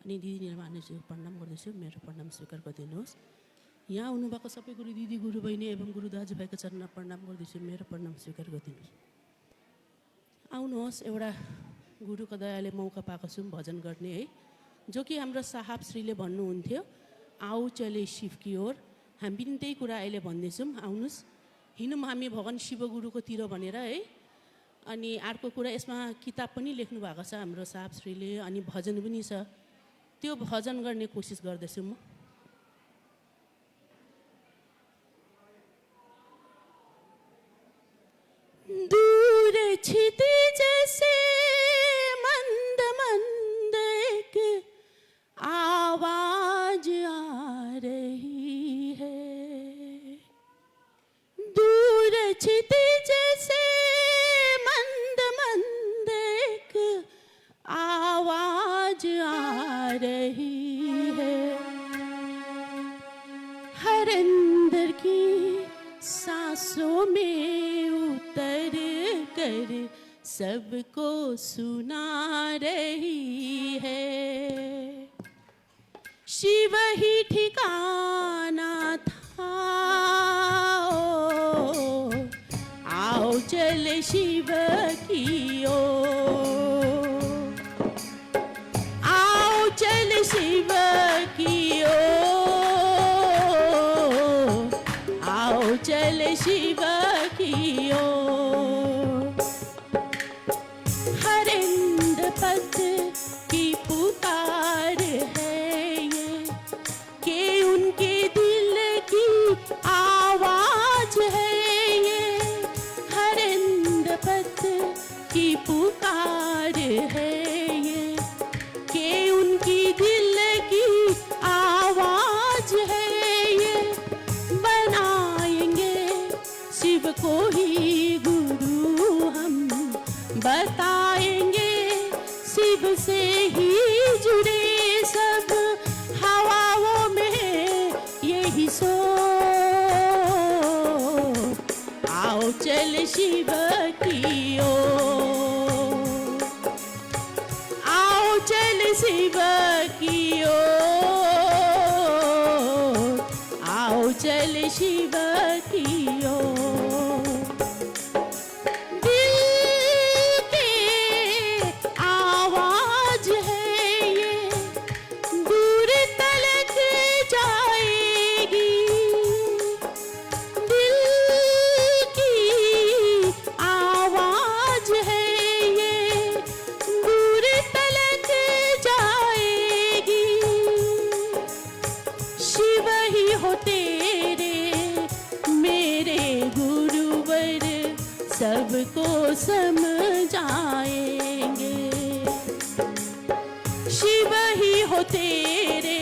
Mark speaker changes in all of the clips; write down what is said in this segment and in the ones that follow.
Speaker 1: अनि दिदी निर्माणज्यू प्रणाम गर्दैछु, मेरो प्रणाम स्वीकार गरिदिनुहोस्। यहाँ आउनुभएको सबै गुरु दिदी गुरु बहिनी एवं गुरु दाजुभाइको चरणमा प्रणाम गर्दैछु, मेरो प्रणाम स्वीकार गरिदिनुहोस्। आउनुहोस्, एउटा गुरुको दयाले मौका पाएको छौँ भजन गर्ने है, जो कि हाम्रो साहब श्रीले भन्नुहुन्थ्यो, आऊ चले शिव की ओर। हामी पनि त्यही कुरा अहिले भन्दैछौँ, आउनुहोस् हिँडौँ हामी भगवान शिव गुरुकोतिर भनेर है। अनि अर्को कुरा, यसमा किताब पनि लेख्नु भएको छ हाम्रो साहब श्रीले, अनि भजन पनि छ, त्यो भजन गर्ने कोसिस गर्दैछु म। दूर क्षितिज से मंद मंद एक आवाज आ रही है, दूर क्षितिज से मंद मंद एक आवाज आ रही है, हर अंदर की सांसों में उतर कर सबको सुना रही है। शिव ही ठिकाना था, आओ चल शिव की ओर, आओ चल शिव की ओर, आओ चल शिव की ओर। हरिंद पथ की पुकार है ये, कि उनके दिल की आवाज है ये, हरिंद पथ की पुकार है ये, कि उनकी दिल की आवाज है ये। बनाएंगे शिव को ही गुरु हम, बताएंगे शिव से ही जुड़े सब हवाओं में यही सो। आओ चल शिव की ओर, आओ चल शिव की ओर, आओ चल शिव की ओर। सबको समझाएंगे, शिव ही हो तेरे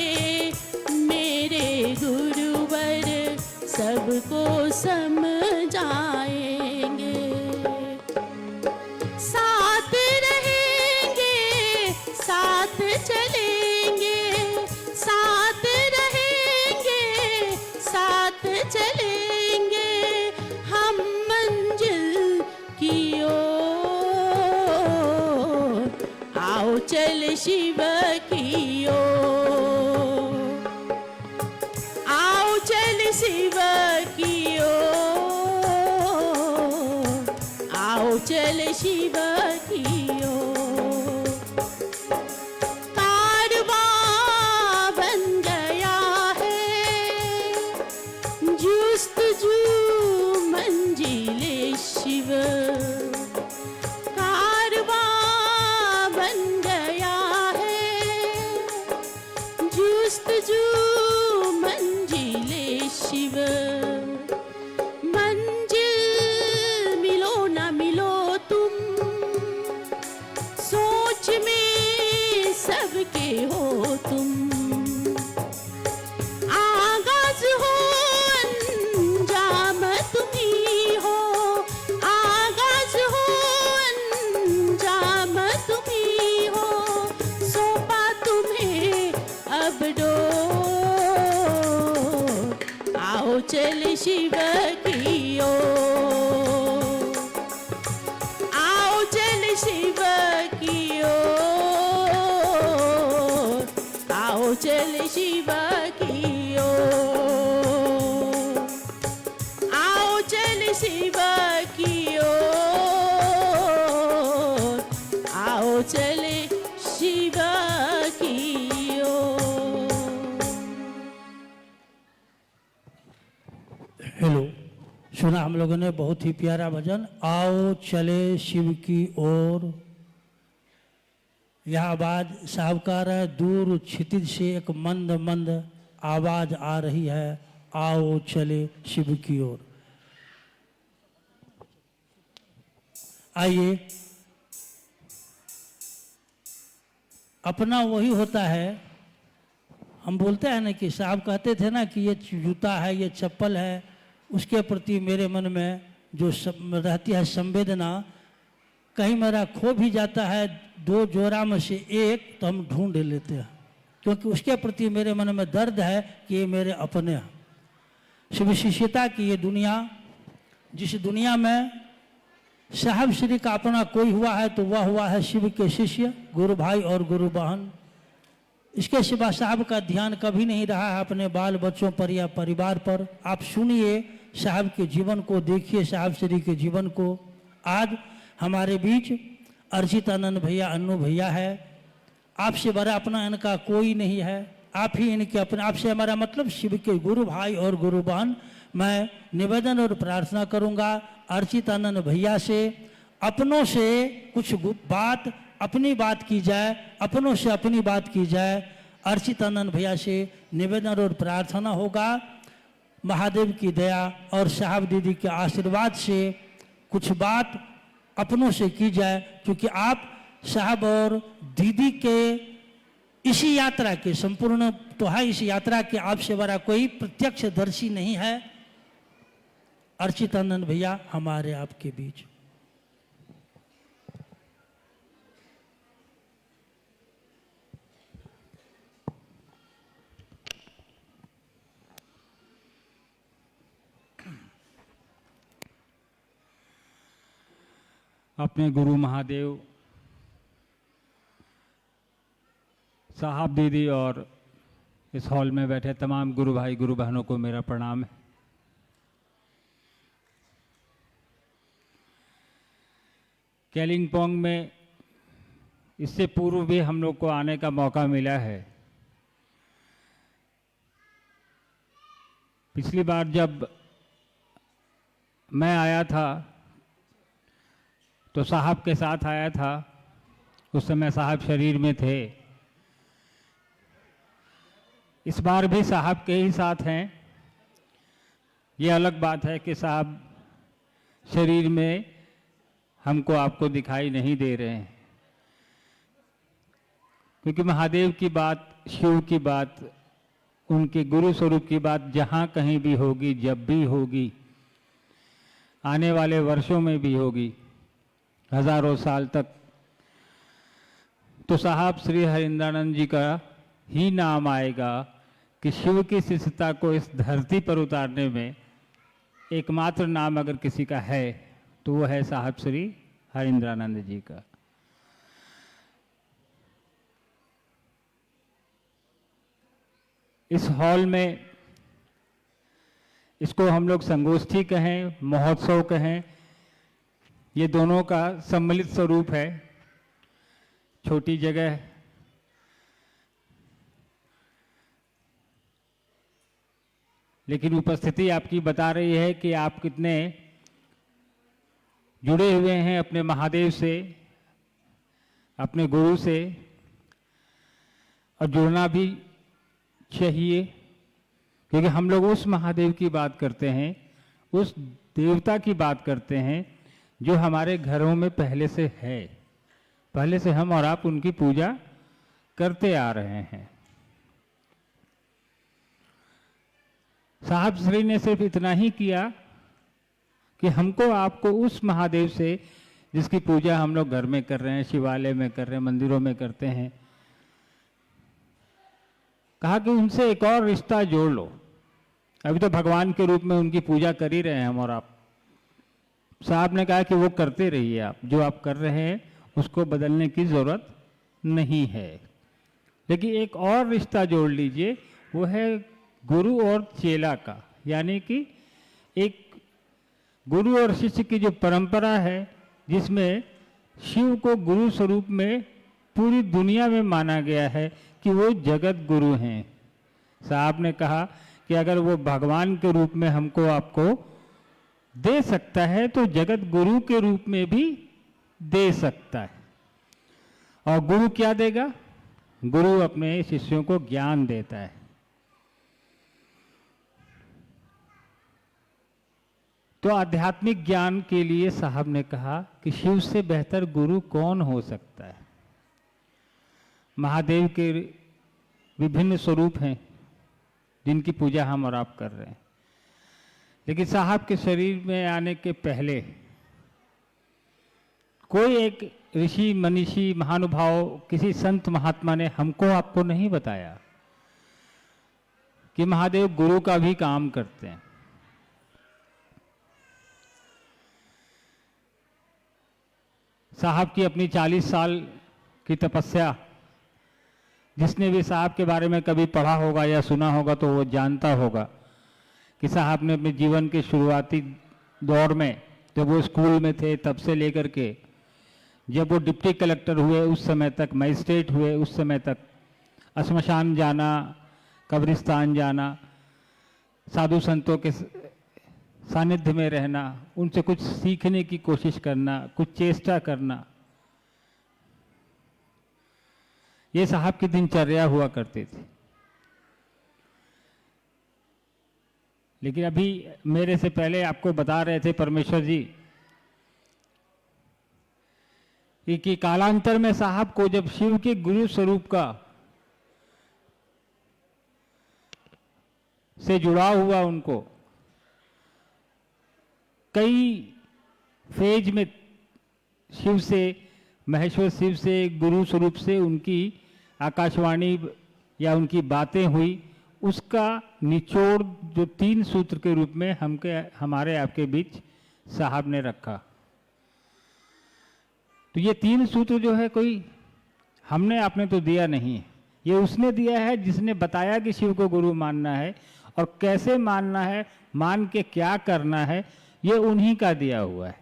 Speaker 1: मेरे गुरुवर, सबको समझाएंगे। साथ रहेंगे, साथ चलेंगे, साथ रहेंगे, साथ चलेंगे, हम मंजिल की ओर। आओ चल शिव की ओर, आओ चल शिव की ओर, आओ चल शिव की ओर। कारवां बन गया है जुस्तजू मंजिले शिव, कारवां बन गया है जुस्तजू मंजिले शिव। मंजिल मिलो ना मिलो तुम, सोच में सबके हो तुम, आगाज हो अंजाम तुम ही हो, आगाज हो अंजाम तुम ही हो, सौंपा तुम्हें अब डोर। आओ चल शिव की ओर, आओ चल शिव की ओर, आओ चले शिव की ओर, आओ चले शिव की ओर, आओ चले शिव की ओर।
Speaker 2: हेलो, सुना हम लोगों ने बहुत ही प्यारा भजन, आओ चले शिव की ओर। यह आवाज साहबकार है, दूर क्षितिज से एक मंद मंद आवाज आ रही है, आओ चले शिव की ओर। आइए, अपना वही होता है। हम बोलते हैं ना कि साहब कहते थे ना कि ये जूता है, ये चप्पल है, उसके प्रति मेरे मन में जो रहती है संवेदना, कहीं मेरा खो भी जाता है दो जोड़ा में से एक, तो हम ढूंढ लेते हैं, क्योंकि उसके प्रति मेरे मन में दर्द है कि ये मेरे अपने हैं। शिव शिष्यता की ये दुनिया, जिस दुनिया में साहब श्री का अपना कोई हुआ है तो वह हुआ है शिव के शिष्य, गुरु भाई और गुरु बहन। इसके सिवा साहब का ध्यान कभी नहीं रहा है अपने बाल बच्चों पर या परिवार पर। आप सुनिए साहब के जीवन को, देखिए साहब श्री के जीवन को। आज हमारे बीच अर्चितानंद भैया, अन्नू भैया है। आपसे बड़ा अपना इनका कोई नहीं है, आप ही इनके अपने। आपसे हमारा मतलब शिव के गुरु भाई और गुरु बहन। मैं निवेदन और प्रार्थना करूंगा अर्चितानंद भैया से, अपनों से कुछ बात, अपनी बात की जाए, अपनों से अपनी बात की जाए। अर्चितानंद भैया से निवेदन और प्रार्थना होगा, महादेव की दया और साहब दीदी के आशीर्वाद से कुछ बात अपनों से की जाए, क्योंकि आप साहब और दीदी के इसी यात्रा के संपूर्ण तो है, इस यात्रा के आपसे बड़ा कोई प्रत्यक्षदर्शी नहीं है। अर्चितानंद भैया हमारे आपके बीच।
Speaker 3: अपने गुरु महादेव, साहब दीदी और इस हॉल में बैठे तमाम गुरु भाई गुरु बहनों को मेरा प्रणाम है। कालिंपोंग में इससे पूर्व भी हम लोग को आने का मौका मिला है। पिछली बार जब मैं आया था तो साहब के साथ आया था, उस समय साहब शरीर में थे। इस बार भी साहब के ही साथ हैं। ये अलग बात है कि साहब शरीर में हमको आपको दिखाई नहीं दे रहे हैं, क्योंकि महादेव की बात, शिव की बात, उनके गुरु स्वरूप की बात जहाँ कहीं भी होगी, जब भी होगी, आने वाले वर्षों में भी होगी, हजारों साल तक, तो साहब श्री हरिंद्रानंद जी का ही नाम आएगा कि शिव की शिष्यता को इस धरती पर उतारने में एकमात्र नाम अगर किसी का है तो वो है साहब श्री हरिंद्रानंद जी का। इस हॉल में, इसको हम लोग संगोष्ठी कहें, महोत्सव कहें, ये दोनों का सम्मिलित स्वरूप है। छोटी जगह, लेकिन उपस्थिति आपकी बता रही है कि आप कितने जुड़े हुए हैं अपने महादेव से, अपने गुरु से, और जुड़ना भी चाहिए, क्योंकि हम लोग उस महादेव की बात करते हैं, उस देवता की बात करते हैं जो हमारे घरों में पहले से है, पहले से हम और आप उनकी पूजा करते आ रहे हैं। साहब श्री ने सिर्फ इतना ही किया कि हमको आपको उस महादेव से, जिसकी पूजा हम लोग घर में कर रहे हैं, शिवालय में कर रहे हैं, मंदिरों में करते हैं, कहा कि उनसे एक और रिश्ता जोड़ लो। अभी तो भगवान के रूप में उनकी पूजा कर ही रहे हैं हम और आप। साहब ने कहा कि वो करते रहिए, आप जो आप कर रहे हैं उसको बदलने की जरूरत नहीं है। लेकिन एक और रिश्ता जोड़ लीजिए, वो है गुरु और चेला का, यानी कि एक गुरु और शिष्य की जो परंपरा है, जिसमें शिव को गुरु स्वरूप में पूरी दुनिया में माना गया है कि वो जगत गुरु हैं। साहब ने कहा कि अगर वो भगवान के रूप में हमको आपको दे सकता है तो जगत गुरु के रूप में भी दे सकता है। और गुरु क्या देगा? गुरु अपने शिष्यों को ज्ञान देता है। तो आध्यात्मिक ज्ञान के लिए साहब ने कहा कि शिव से बेहतर गुरु कौन हो सकता है। महादेव के विभिन्न स्वरूप हैं जिनकी पूजा हम और आप कर रहे हैं, लेकिन साहब के शरीर में आने के पहले कोई एक ऋषि मनीषी महानुभाव, किसी संत महात्मा ने हमको आपको नहीं बताया कि महादेव गुरु का भी काम करते हैं। साहब की अपनी 40 साल की तपस्या, जिसने भी साहब के बारे में कभी पढ़ा होगा या सुना होगा तो वो जानता होगा कि साहब ने अपने जीवन के शुरुआती दौर में, जब वो स्कूल में थे तब से लेकर के जब वो डिप्टी कलेक्टर हुए उस समय तक, मजिस्ट्रेट हुए उस समय तक, श्मशान जाना, कब्रिस्तान जाना, साधु संतों के सानिध्य में रहना, उनसे कुछ सीखने की कोशिश करना, कुछ चेष्टा करना, ये साहब की दिनचर्या हुआ करती थी। लेकिन अभी मेरे से पहले आपको बता रहे थे परमेश्वर जी कि कालांतर में साहब को जब शिव के गुरु स्वरूप का से जुड़ाव हुआ, उनको कई फेज में शिव से, महेश्वर शिव से, गुरु स्वरूप से उनकी आकाशवाणी या उनकी बातें हुई, उसका निचोड़ जो 3 सूत्र के रूप में हमारे आपके बीच साहब ने रखा। तो ये 3 सूत्र जो है कोई हमने आपने तो दिया नहीं है, ये उसने दिया है जिसने बताया कि शिव को गुरु मानना है और कैसे मानना है, मान के क्या करना है, ये उन्हीं का दिया हुआ है।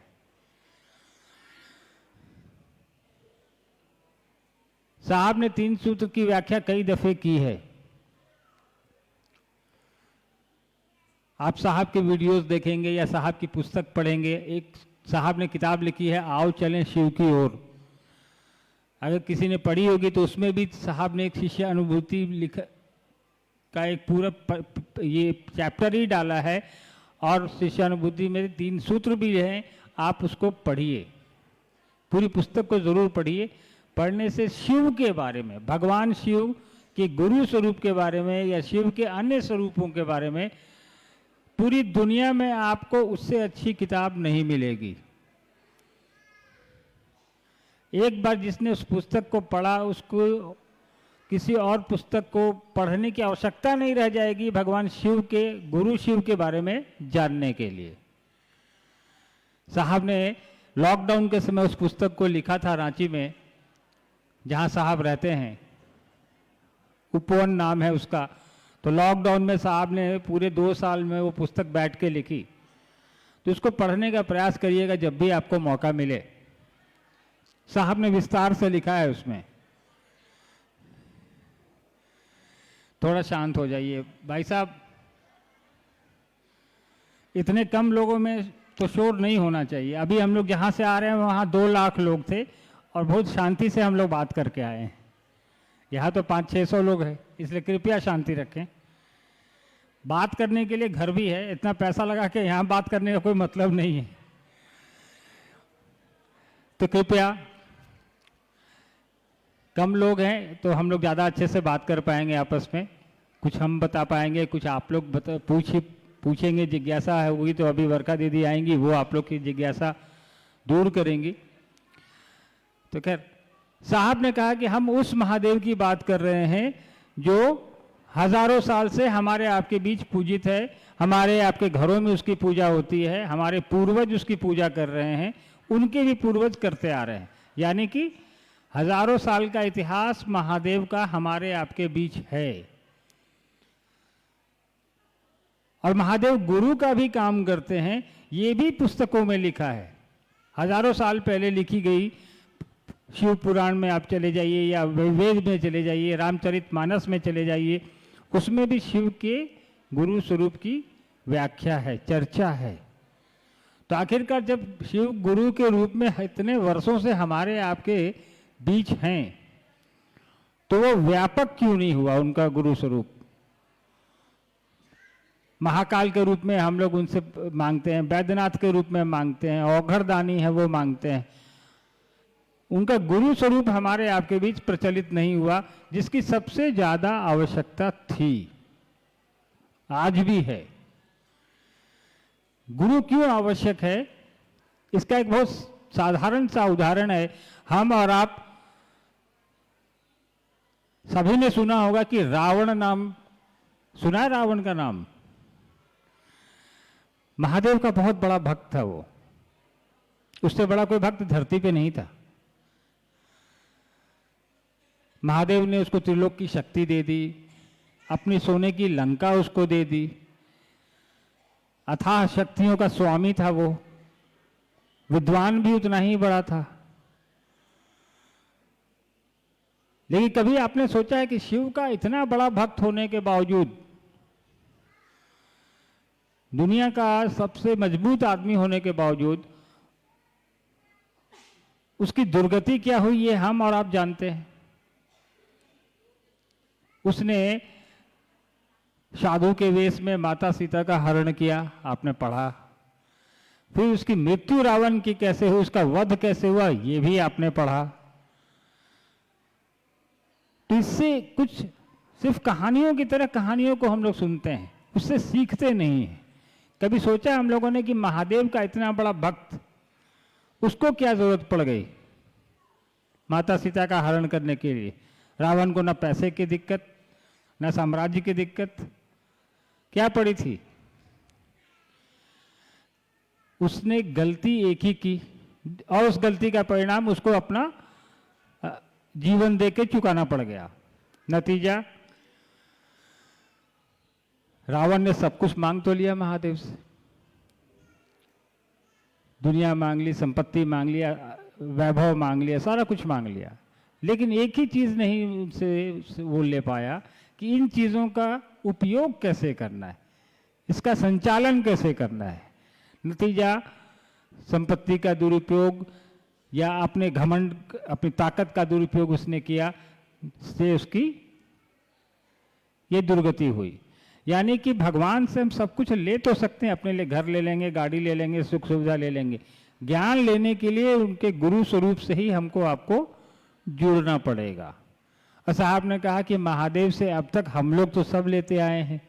Speaker 3: साहब ने 3 सूत्र की व्याख्या कई दफे की है। आप साहब के वीडियोस देखेंगे या साहब की पुस्तक पढ़ेंगे, एक साहब ने किताब लिखी है आओ चलें शिव की ओर, अगर किसी ने पढ़ी होगी तो उसमें भी साहब ने एक शिष्य अनुभूति लिखा का एक पूरा ये चैप्टर ही डाला है, और शिष्य अनुभूति में 3 सूत्र भी हैं, आप उसको पढ़िए, पूरी पुस्तक को जरूर पढ़िए। पढ़ने से शिव के बारे में, भगवान शिव के गुरु स्वरूप के बारे में या शिव के अन्य स्वरूपों के बारे में पूरी दुनिया में आपको उससे अच्छी किताब नहीं मिलेगी। एक बार जिसने उस पुस्तक को पढ़ा, उसको किसी और पुस्तक को पढ़ने की आवश्यकता नहीं रह जाएगी भगवान शिव के, गुरु शिव के बारे में जानने के लिए। साहब ने लॉकडाउन के समय उस पुस्तक को लिखा था रांची में, जहां साहब रहते हैं, उपवन नाम है उसका। तो लॉकडाउन में साहब ने पूरे 2 साल में वो पुस्तक बैठ के लिखी। तो उसको पढ़ने का प्रयास करिएगा जब भी आपको मौका मिले। साहब ने विस्तार से लिखा है उसमें। थोड़ा शांत हो जाइए भाई साहब, इतने कम लोगों में तो शोर नहीं होना चाहिए। अभी हम लोग जहाँ से आ रहे हैं वहाँ 2 लाख लोग थे और बहुत शांति से हम लोग बात करके आए हैं। यहाँ तो 500-600 लोग हैं, इसलिए कृपया शांति रखें। बात करने के लिए घर भी है, इतना पैसा लगा के यहाँ बात करने का कोई मतलब नहीं है। तो कृपया, कम लोग हैं तो हम लोग ज़्यादा अच्छे से बात कर पाएंगे आपस में, कुछ हम बता पाएंगे, कुछ आप लोग पूछेंगे, जिज्ञासा है हुई तो अभी वर्षा दीदी आएंगी, वो आप लोग की जिज्ञासा दूर करेंगी। तो खैर, साहब ने कहा कि हम उस महादेव की बात कर रहे हैं जो हजारों साल से हमारे आपके बीच पूजित है, हमारे आपके घरों में उसकी पूजा होती है, हमारे पूर्वज उसकी पूजा कर रहे हैं, उनके भी पूर्वज करते आ रहे हैं। यानी कि हजारों साल का इतिहास महादेव का हमारे आपके बीच है। और महादेव गुरु का भी काम करते हैं, ये भी पुस्तकों में लिखा है। हजारों साल पहले लिखी गई शिव पुराण में आप चले जाइए या वेद में चले जाइए, रामचरितमानस में चले जाइए, उसमें भी शिव के गुरु स्वरूप की व्याख्या है, चर्चा है। तो आखिरकार जब शिव गुरु के रूप में इतने वर्षों से हमारे आपके बीच हैं, तो वो व्यापक क्यों नहीं हुआ उनका गुरु स्वरूप? महाकाल के रूप में हम लोग उनसे मांगते हैं, वैद्यनाथ के रूप में मांगते हैं, औघड़दानी है वो मांगते हैं। उनका गुरु स्वरूप हमारे आपके बीच प्रचलित नहीं हुआ, जिसकी सबसे ज्यादा आवश्यकता थी, आज भी है। गुरु क्यों आवश्यक है, इसका एक बहुत साधारण सा उदाहरण है। हम और आप सभी ने सुना होगा कि रावण नाम सुना है, रावण का नाम। महादेव का बहुत बड़ा भक्त था वो, उससे बड़ा कोई भक्त धरती पे नहीं था। महादेव ने उसको त्रिलोक की शक्ति दे दी, अपनी सोने की लंका उसको दे दी, अथाह शक्तियों का स्वामी था वो, विद्वान भी उतना ही बड़ा था। लेकिन कभी आपने सोचा है कि शिव का इतना बड़ा भक्त होने के बावजूद, दुनिया का सबसे मजबूत आदमी होने के बावजूद, उसकी दुर्गति क्या हुई ये हम और आप जानते हैं। उसने साधु के वेश में माता सीता का हरण किया, आपने पढ़ा। फिर उसकी मृत्यु रावण की कैसे हुई, उसका वध कैसे हुआ, ये भी आपने पढ़ा। तो इससे कुछ सिर्फ कहानियों की तरह कहानियों को हम लोग सुनते हैं, उससे सीखते नहीं हैं। कभी सोचा हम लोगों ने कि महादेव का इतना बड़ा भक्त, उसको क्या जरूरत पड़ गई माता सीता का हरण करने के लिए? रावण को ना पैसे की दिक्कत, ना साम्राज्य की दिक्कत, क्या पड़ी थी? उसने गलती एक ही की और उस गलती का परिणाम उसको अपना जीवन दे के चुकाना पड़ गया। नतीजा, रावण ने सब कुछ मांग तो लिया महादेव से, दुनिया मांग ली, संपत्ति मांग लिया, वैभव मांग लिया, सारा कुछ मांग लिया, लेकिन एक ही चीज नहीं उनसे वो ले पाया कि इन चीजों का उपयोग कैसे करना है, इसका संचालन कैसे करना है। नतीजा, संपत्ति का दुरुपयोग या अपने घमंड, अपनी ताकत का दुरुपयोग उसने किया, से उसकी ये दुर्गति हुई। यानी कि भगवान से हम सब कुछ ले तो सकते हैं, अपने लिए घर ले लेंगे, गाड़ी ले लेंगे, सुख सुविधा ले लेंगे, ज्ञान लेने के लिए उनके गुरु स्वरूप से ही हमको आपको जुड़ना पड़ेगा। और साहब ने कहा कि महादेव से अब तक हम लोग तो सब लेते आए हैं,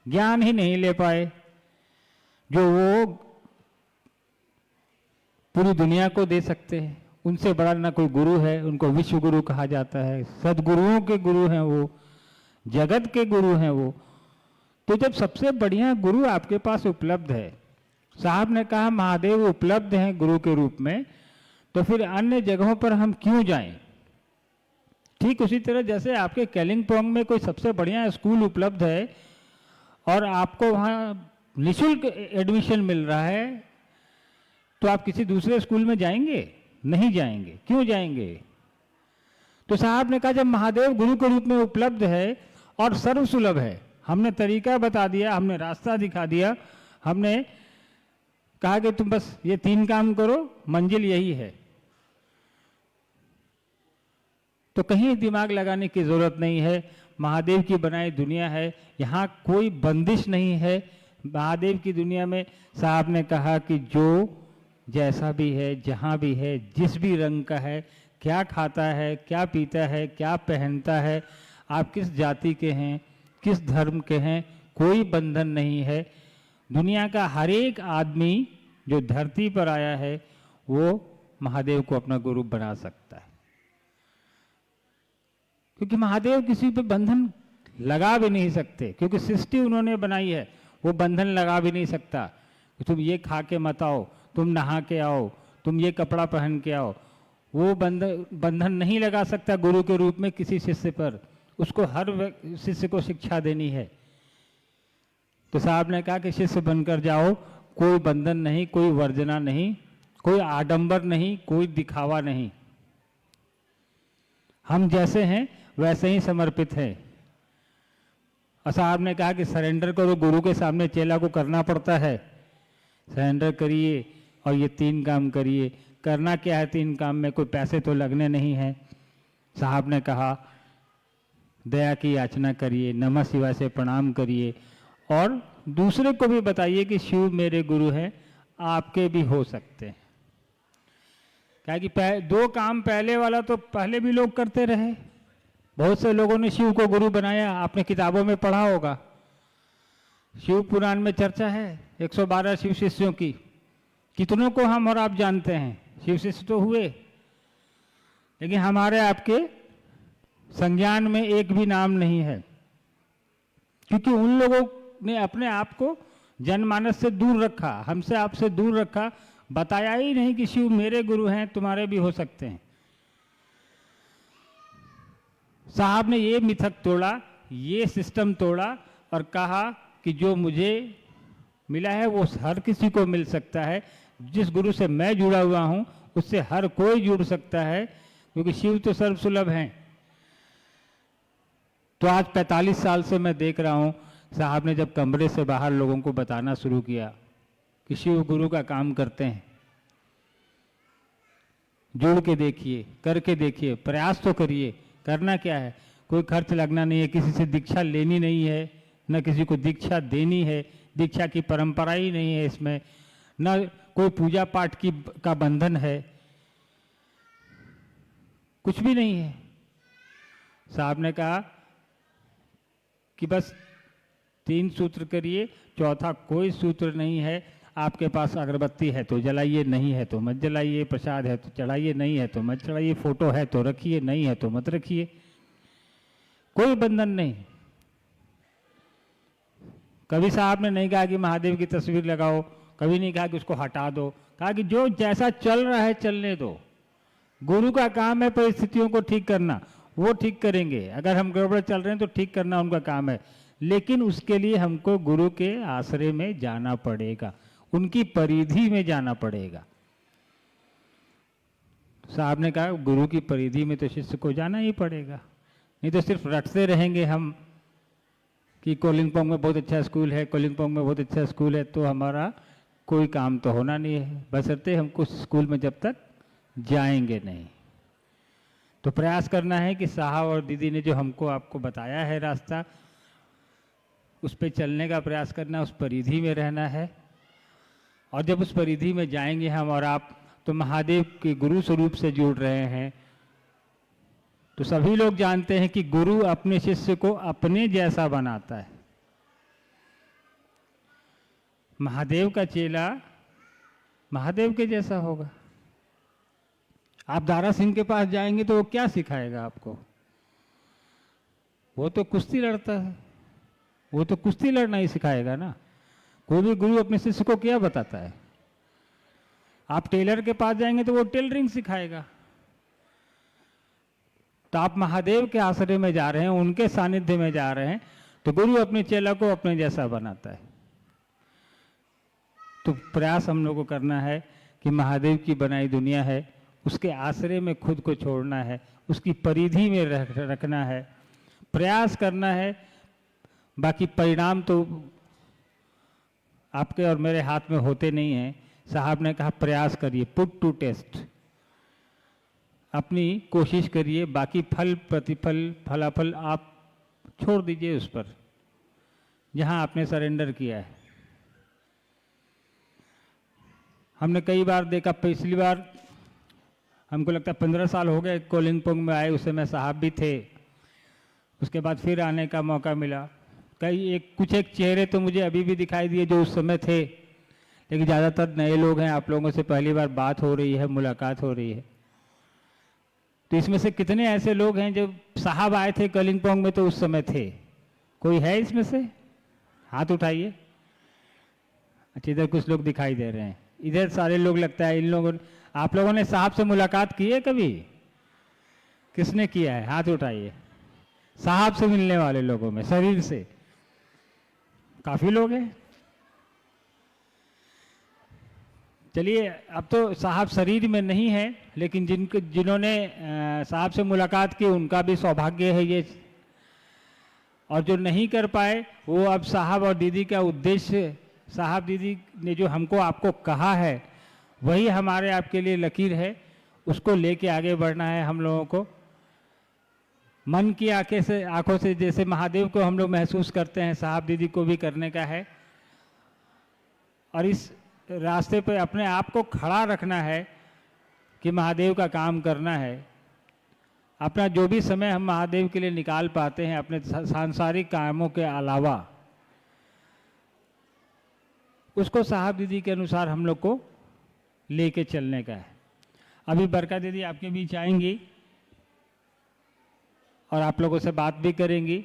Speaker 3: ज्ञान ही नहीं ले पाए जो वो पूरी दुनिया को दे सकते हैं। उनसे बड़ा ना कोई गुरु है, उनको विश्व गुरु कहा जाता है, सदगुरुओं के गुरु हैं वो, जगत के गुरु हैं वो। तो जब सबसे बढ़िया गुरु आपके पास उपलब्ध है, साहब ने कहा महादेव उपलब्ध हैं गुरु के रूप में, तो फिर अन्य जगहों पर हम क्यों जाएं? ठीक उसी तरह जैसे आपके कालिंपोंग में कोई सबसे बढ़िया स्कूल उपलब्ध है और आपको वहाँ निःशुल्क एडमिशन मिल रहा है, तो आप किसी दूसरे स्कूल में जाएंगे? नहीं जाएंगे। क्यों जाएंगे? तो साहब ने कहा जब महादेव गुरु के रूप में उपलब्ध है और सर्वसुलभ है, हमने तरीका बता दिया, हमने रास्ता दिखा दिया, हमने कहा कि तुम बस ये 3 काम करो, मंजिल यही है, तो कहीं दिमाग लगाने की जरूरत नहीं है। महादेव की बनाई दुनिया है, यहाँ कोई बंदिश नहीं है। महादेव की दुनिया में साहब ने कहा कि जो जैसा भी है, जहाँ भी है, जिस भी रंग का है, क्या खाता है, क्या पीता है, क्या पहनता है, आप किस जाति के हैं, किस धर्म के हैं, कोई बंधन नहीं है। दुनिया का हर एक आदमी जो धरती पर आया है वो महादेव को अपना गुरु बना सकता है, क्योंकि महादेव किसी पे बंधन लगा भी नहीं सकते, क्योंकि सृष्टि उन्होंने बनाई है, वो बंधन लगा भी नहीं सकता कि तुम ये खा के मत आओ, तुम नहा के आओ, तुम ये कपड़ा पहन के आओ। वो बंधन नहीं लगा सकता गुरु के रूप में किसी शिष्य पर, उसको हर शिष्य को शिक्षा देनी है। तो साहब ने कहा कि शिष्य बनकर जाओ, कोई बंधन नहीं, कोई वर्जना नहीं, कोई आडंबर नहीं, कोई दिखावा नहीं, हम जैसे हैं वैसे ही समर्पित हैं। और साहब ने कहा कि सरेंडर करो, गुरु के सामने चेला को करना पड़ता है, सरेंडर करिए और ये 3 काम करिए। करना क्या है 3 काम में, कोई पैसे तो लगने नहीं हैं। साहब ने कहा दया की याचना करिए, नमः शिवाय से प्रणाम करिए और दूसरे को भी बताइए कि शिव मेरे गुरु हैं, आपके भी हो सकते हैं। क्या कि 2 काम पहले वाला तो पहले भी लोग करते रहे, बहुत से लोगों ने शिव को गुरु बनाया, आपने किताबों में पढ़ा होगा। शिव पुराण में चर्चा है 112 शिव शिष्यों की, कितनों को हम और आप जानते हैं, शिव शिष्य तो हुए, लेकिन हमारे आपके संज्ञान में एक भी नाम नहीं है, क्योंकि उन लोगों ने अपने आप को जनमानस से दूर रखा, हमसे आपसे दूर रखा, बताया ही नहीं कि शिव मेरे गुरु हैं, तुम्हारे भी हो सकते हैं। साहब ने ये मिथक तोड़ा, ये सिस्टम तोड़ा और कहा कि जो मुझे मिला है वो हर किसी को मिल सकता है, जिस गुरु से मैं जुड़ा हुआ हूं उससे हर कोई जुड़ सकता है, क्योंकि शिव तो सर्वसुलभ हैं। तो आज 45 साल से मैं देख रहा हूं, साहब ने जब कमरे से बाहर लोगों को बताना शुरू किया कि शिव गुरु का काम करते हैं, जुड़ के देखिए, करके देखिए, प्रयास तो करिए। करना क्या है, कोई खर्च लगना नहीं है, किसी से दीक्षा लेनी नहीं है, न किसी को दीक्षा देनी है, दीक्षा की परंपरा ही नहीं है इसमें, न कोई पूजा पाठ का बंधन है, कुछ भी नहीं है। साहब ने कहा कि बस 3 सूत्र करिए, चौथा कोई सूत्र नहीं है। आपके पास अगरबत्ती है तो जलाइए, नहीं है तो मत जलाइए, प्रसाद है तो चढ़ाइए, नहीं है तो मत चढ़ाइए, फोटो है तो रखिए, नहीं है तो मत रखिए, कोई बंधन नहीं। कभी साहब ने नहीं कहा कि महादेव की तस्वीर लगाओ, कभी नहीं कहा कि उसको हटा दो, कहा कि जो जैसा चल रहा है चलने दो, गुरु का काम है परिस्थितियों को ठीक करना, वो ठीक करेंगे। अगर हम गड़बड़ चल रहे हैं तो ठीक करना उनका काम है, लेकिन उसके लिए हमको गुरु के आश्रय में जाना पड़ेगा, उनकी परिधि में जाना पड़ेगा। साहब ने कहा गुरु की परिधि में तो शिष्य को जाना ही पड़ेगा, नहीं तो सिर्फ रटते रहेंगे हम कि कोलिंगपोंग में बहुत अच्छा स्कूल है, कोलिंगपोंग में बहुत अच्छा स्कूल है, तो हमारा कोई काम तो होना नहीं है, बशर्ते हम कुछ स्कूल में जब तक जाएंगे नहीं। तो प्रयास करना है कि साहब और दीदी ने जो हमको आपको बताया है रास्ता, उस पर चलने का प्रयास करना, उस परिधि में रहना है। और जब उस परिधि में जाएंगे हम और आप, तो महादेव के गुरु स्वरूप से जुड़ रहे हैं। तो सभी लोग जानते हैं कि गुरु अपने शिष्य को अपने जैसा बनाता है। महादेव का चेला महादेव के जैसा होगा। आप दारा सिंह के पास जाएंगे तो वो क्या सिखाएगा आपको? वो तो कुश्ती लड़ता है, वो तो कुश्ती लड़ना ही सिखाएगा ना। कोई भी गुरु अपने शिष्य को क्या बताता है? आप टेलर के पास जाएंगे तो वो टेलरिंग सिखाएगा। तो आप महादेव के आश्रय में जा रहे हैं, उनके सानिध्य में जा रहे हैं, तो गुरु अपने चेला को अपने जैसा बनाता है। तो प्रयास हम लोग को करना है कि महादेव की बनाई दुनिया है, उसके आश्रय में खुद को छोड़ना है, उसकी परिधि में रखना है, प्रयास करना है। बाकी परिणाम तो आपके और मेरे हाथ में होते नहीं हैं। साहब ने कहा प्रयास करिए, पुट टू टेस्ट, अपनी कोशिश करिए, बाकी फल प्रतिफल फलाफल आप छोड़ दीजिए उस पर, जहां आपने सरेंडर किया है। हमने कई बार देखा, पिछली बार हमको लगता है 15 साल हो गए कोलिंगपोंग में आए, उस समय साहब भी थे, उसके बाद फिर आने का मौका मिला। कुछ एक चेहरे तो मुझे अभी भी दिखाई दिए जो उस समय थे, लेकिन ज़्यादातर नए लोग हैं, आप लोगों से पहली बार बात हो रही है, मुलाकात हो रही है। तो इसमें से कितने ऐसे लोग हैं जो साहब आए थे कोलिंगपोंग में तो उस समय थे? कोई है इसमें से? हाथ उठाइए। अच्छा, इधर कुछ लोग दिखाई दे रहे हैं, इधर सारे लोग लगता है इन लोगों आप लोगों ने साहब से मुलाकात की है कभी? किसने किया है? हाथ उठाइए। साहब से मिलने वाले लोगों में शरीर से काफी लोग हैं। चलिए, अब तो साहब शरीर में नहीं है, लेकिन जिन्होंने साहब से मुलाकात की उनका भी सौभाग्य है ये। और जो नहीं कर पाए वो अब साहब और दीदी का उद्देश्य, साहब दीदी ने जो हमको आपको कहा है वही हमारे आपके लिए लकीर है, उसको लेके आगे बढ़ना है हम लोगों को। मन की आंखों से जैसे महादेव को हम लोग महसूस करते हैं, साहब दीदी को भी करने का है। और इस रास्ते पे अपने आप को खड़ा रखना है कि महादेव का काम करना है। अपना जो भी समय हम महादेव के लिए निकाल पाते हैं अपने सांसारिक कामों के अलावा, उसको साहब दीदी के अनुसार हम लोग को लेके चलने का है। अभी बरका दीदी आपके बीच आएंगी और आप लोगों से बात भी करेंगी।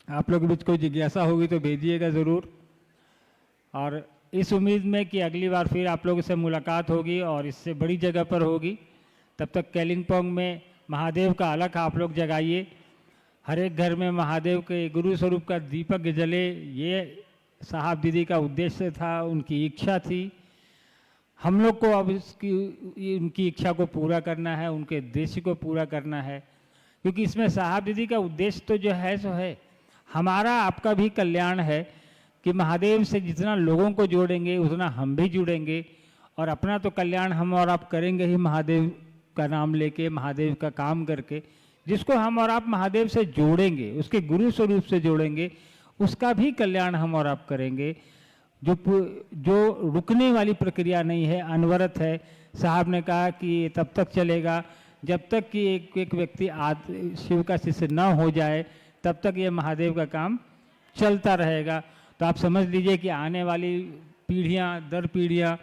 Speaker 3: आप लोगों के बीच कोई जिज्ञासा होगी तो भेजिएगा ज़रूर। और इस उम्मीद में कि अगली बार फिर आप लोगों से मुलाकात होगी और इससे बड़ी जगह पर होगी। तब तक कालिम्पोंग में महादेव का अलग आप लोग जगाइए। हर एक घर में महादेव के गुरु स्वरूप का दीपक जले, ये साहब दीदी का उद्देश्य था, उनकी इच्छा थी। हम लोग को अब उनकी इच्छा को पूरा करना है, उनके उद्देश्य को पूरा करना है। क्योंकि इसमें साहब दीदी का उद्देश्य तो जो है सो है, हमारा आपका भी कल्याण है कि महादेव से जितना लोगों को जोड़ेंगे उतना हम भी जुड़ेंगे। और अपना तो कल्याण हम और आप करेंगे ही महादेव का नाम लेके, महादेव का काम करके। जिसको हम और आप महादेव से जोड़ेंगे, उसके गुरु स्वरूप से जोड़ेंगे, उसका भी कल्याण हम और आप करेंगे। जो रुकने वाली प्रक्रिया नहीं है, अनवरत है। साहब ने कहा कि ये तब तक चलेगा जब तक कि एक व्यक्ति शिव का शिष्य न हो जाए, तब तक ये महादेव का काम चलता रहेगा। तो आप समझ लीजिए कि आने वाली पीढ़ियां दर पीढ़ियां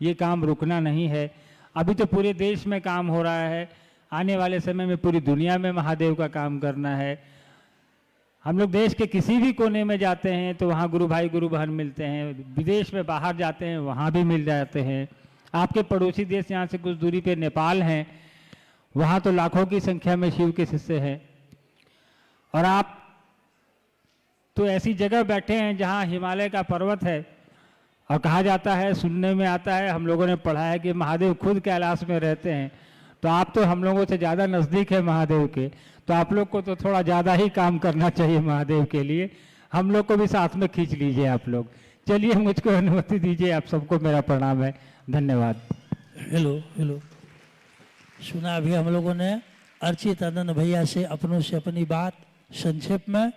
Speaker 3: ये काम रुकना नहीं है। अभी तो पूरे देश में काम हो रहा है, आने वाले समय में पूरी दुनिया में महादेव का काम करना है। हम लोग देश के किसी भी कोने में जाते हैं तो वहाँ गुरु भाई गुरु बहन मिलते हैं। विदेश में बाहर जाते हैं वहाँ भी मिल जाते हैं। आपके पड़ोसी देश यहाँ से कुछ दूरी पे नेपाल हैं, वहाँ तो लाखों की संख्या में शिव के शिष्य हैं। और आप तो ऐसी जगह बैठे हैं जहाँ हिमालय का पर्वत है और कहा जाता है, सुनने में आता है, हम लोगों ने पढ़ा है कि महादेव खुद कैलाश में रहते हैं। तो आप तो हम लोगों से ज़्यादा नज़दीक है महादेव के, तो आप लोग को तो थोड़ा ज़्यादा ही काम करना चाहिए महादेव के लिए। हम लोग को भी साथ में खींच लीजिए आप लोग। चलिए, मुझको अनुमति दीजिए। आप सबको मेरा प्रणाम है, धन्यवाद।
Speaker 2: Hello hello. सुना अभी हम लोगों ने अर्चित आनंद भैया से अपनों से अपनी बात संक्षेप में।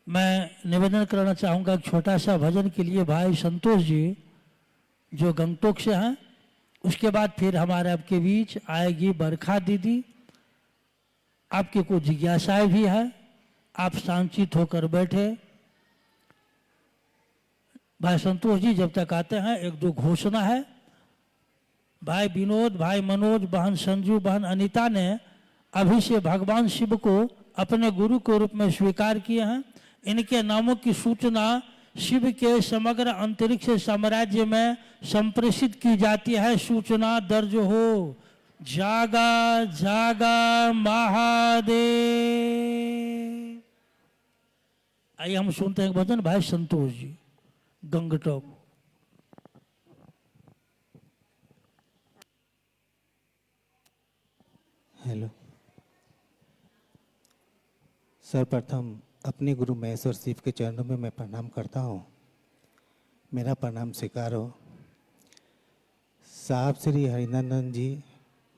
Speaker 2: मैं निवेदन करना चाहूँगा एक छोटा सा भजन के लिए भाई संतोष जी जो गंगटोक से हैं, उसके बाद फिर हमारे आपके बीच आएगी बरखा दीदी। आपकी कुछ जिज्ञासाएं भी है, आप शांतित होकर बैठे। भाई संतोष जी जब तक आते हैं एक दो घोषणा है। भाई विनोद, भाई मनोज, बहन संजू, बहन अनीता ने अभी से भगवान शिव को अपने गुरु के रूप में स्वीकार किए हैं। इनके नामों की सूचना शिव के समग्र अंतरिक्ष साम्राज्य में संप्रेषित की जाती है। सूचना दर्ज हो। जागा जागा महादेव। आइए हम सुनते हैं भजन भाई संतोष जी गंगटोक।
Speaker 4: हेलो। सर्वप्रथम अपने गुरु महेश्वर शिव के चरणों में मैं प्रणाम करता हूँ। मेरा प्रणाम स्वीकार हो। साहब श्री हरिनंदन जी,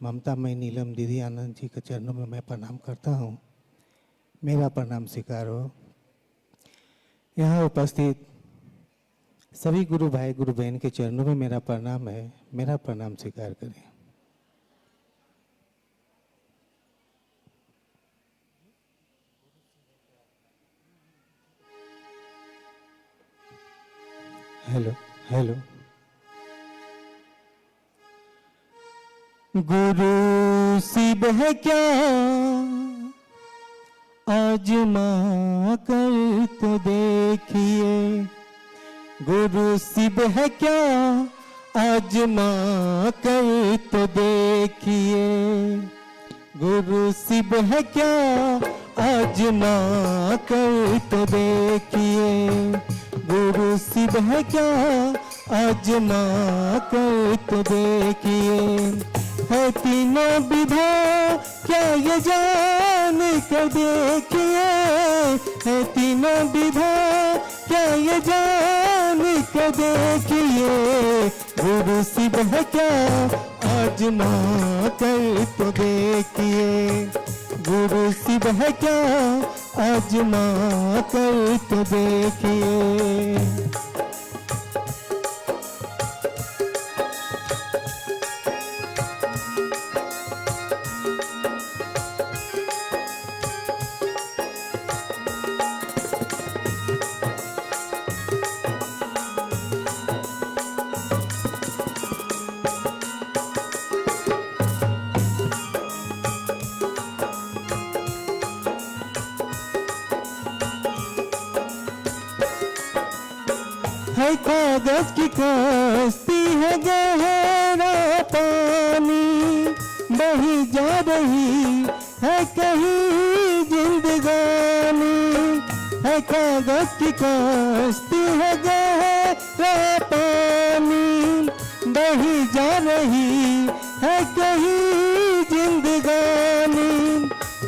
Speaker 4: ममता मई नीलम दीदी आनंद जी के चरणों में मैं प्रणाम करता हूँ। मेरा प्रणाम स्वीकार हो। यहाँ उपस्थित सभी गुरु भाई गुरु बहन के चरणों में मेरा प्रणाम है। मेरा प्रणाम स्वीकार करें। Hello hello. गुरु शिव है क्या आजमा कर तो देखिए। गुरु शिव है क्या आजमा कर तो देखिए, गुरु शिव है क्या आजमा कर तो देखिए, गुरु शिव है क्या आजमा कर तो देखिए। है तीनों विधा क्या ये जान कर देखिए, है तीनों विधा क्या ये जान कर देखिए, गुरु शिव है क्या आजमा कर तो देखिए, गुरु शिव है क्या आजमा कर तो देखिए। है कागज की कश्ती है गहरा पानी, बही जा रही है कहीं जिंदगानी, है कागज की कश्ती है गहरा पानी, बही जा रही है कहीं जिंदगानी,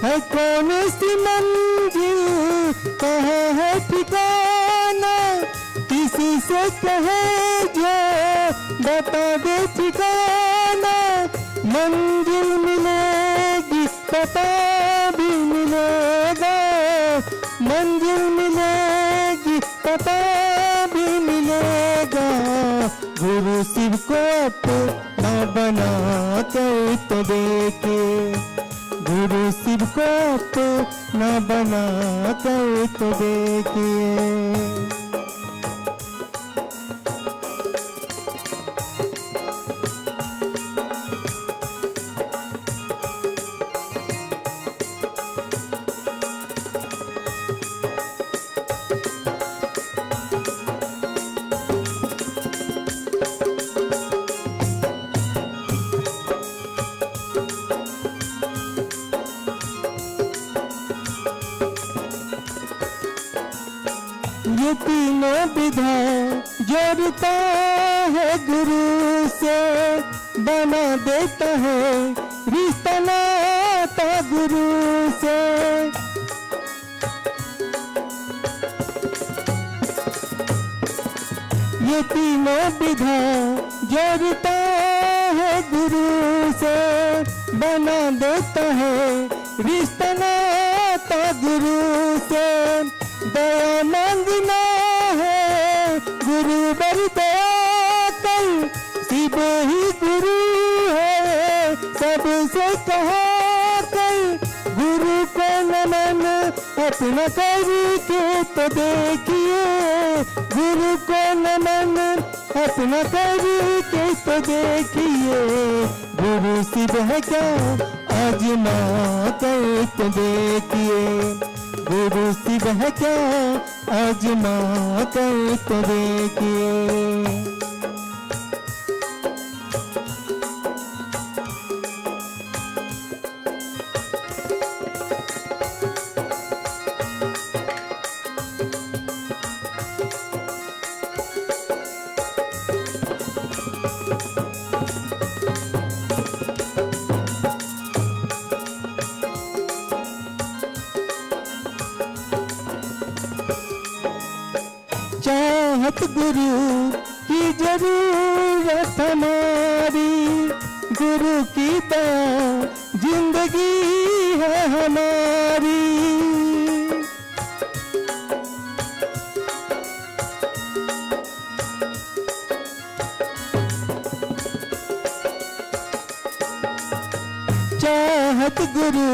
Speaker 4: है कौन सी मंजिल कहाँ है ठिकाना, किसी से कहे जो बता दे ठिकाना, मंजिल मिलेगी पता भी मिलेगा, मंजिल मिलेगी पता भी मिलेगा, गुरु शिव को अपना बना कर तो देखे, गुरु शिव को अपना बना कर तो देखिए। ये तीनों विधा जोड़ता है गुरु से, बना देता है रिश्ता नाता गुरु से। ये तीनों विधा जोड़ता है गुरु से, बना देता है रिश्ता नाता गुरु से। दया मांगना है गुरु बर दया कर, शिव ही गुरु है सबसे कहा कर, गुरु को नमन अपना करके तो देखिए, गुरु को नमन अपना करके तो देखिए, गुरु शिव है क्या आजमा कर तो देखिए, गुरु शिव है क्या आजमा कर तो देखिए। चाहत गुरु की जरूरत हमारी, गुरु की दया जिंदगी है हमारी। चाहत गुरु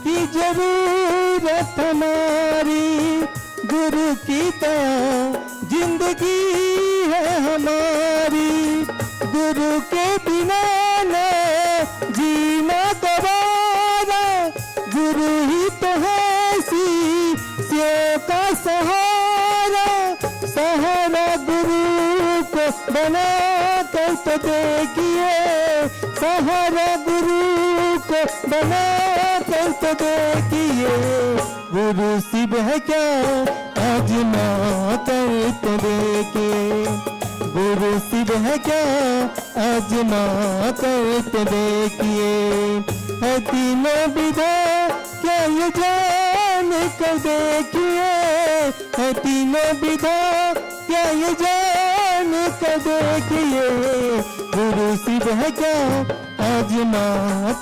Speaker 4: की जरूरत हमारी, गुरु की दया जिंदगी है हमारी। गुरु के बिना न जीना गवारा, गुरु ही तो है शिष्य का सहारा। सहारा गुरु को बना कर तो देखिए, सहारा गुरु को बना कर तो देखिए, गुरु शिव है क्या आजमा कर तो देखिए, गुरु शिव है क्या आजमा कर तो देखिए, है तीनों विधा क्या ये जान कर देखिए, है तीनों विधा क्या ये जान कर देखिए, गुरु शिव है क्या आजमा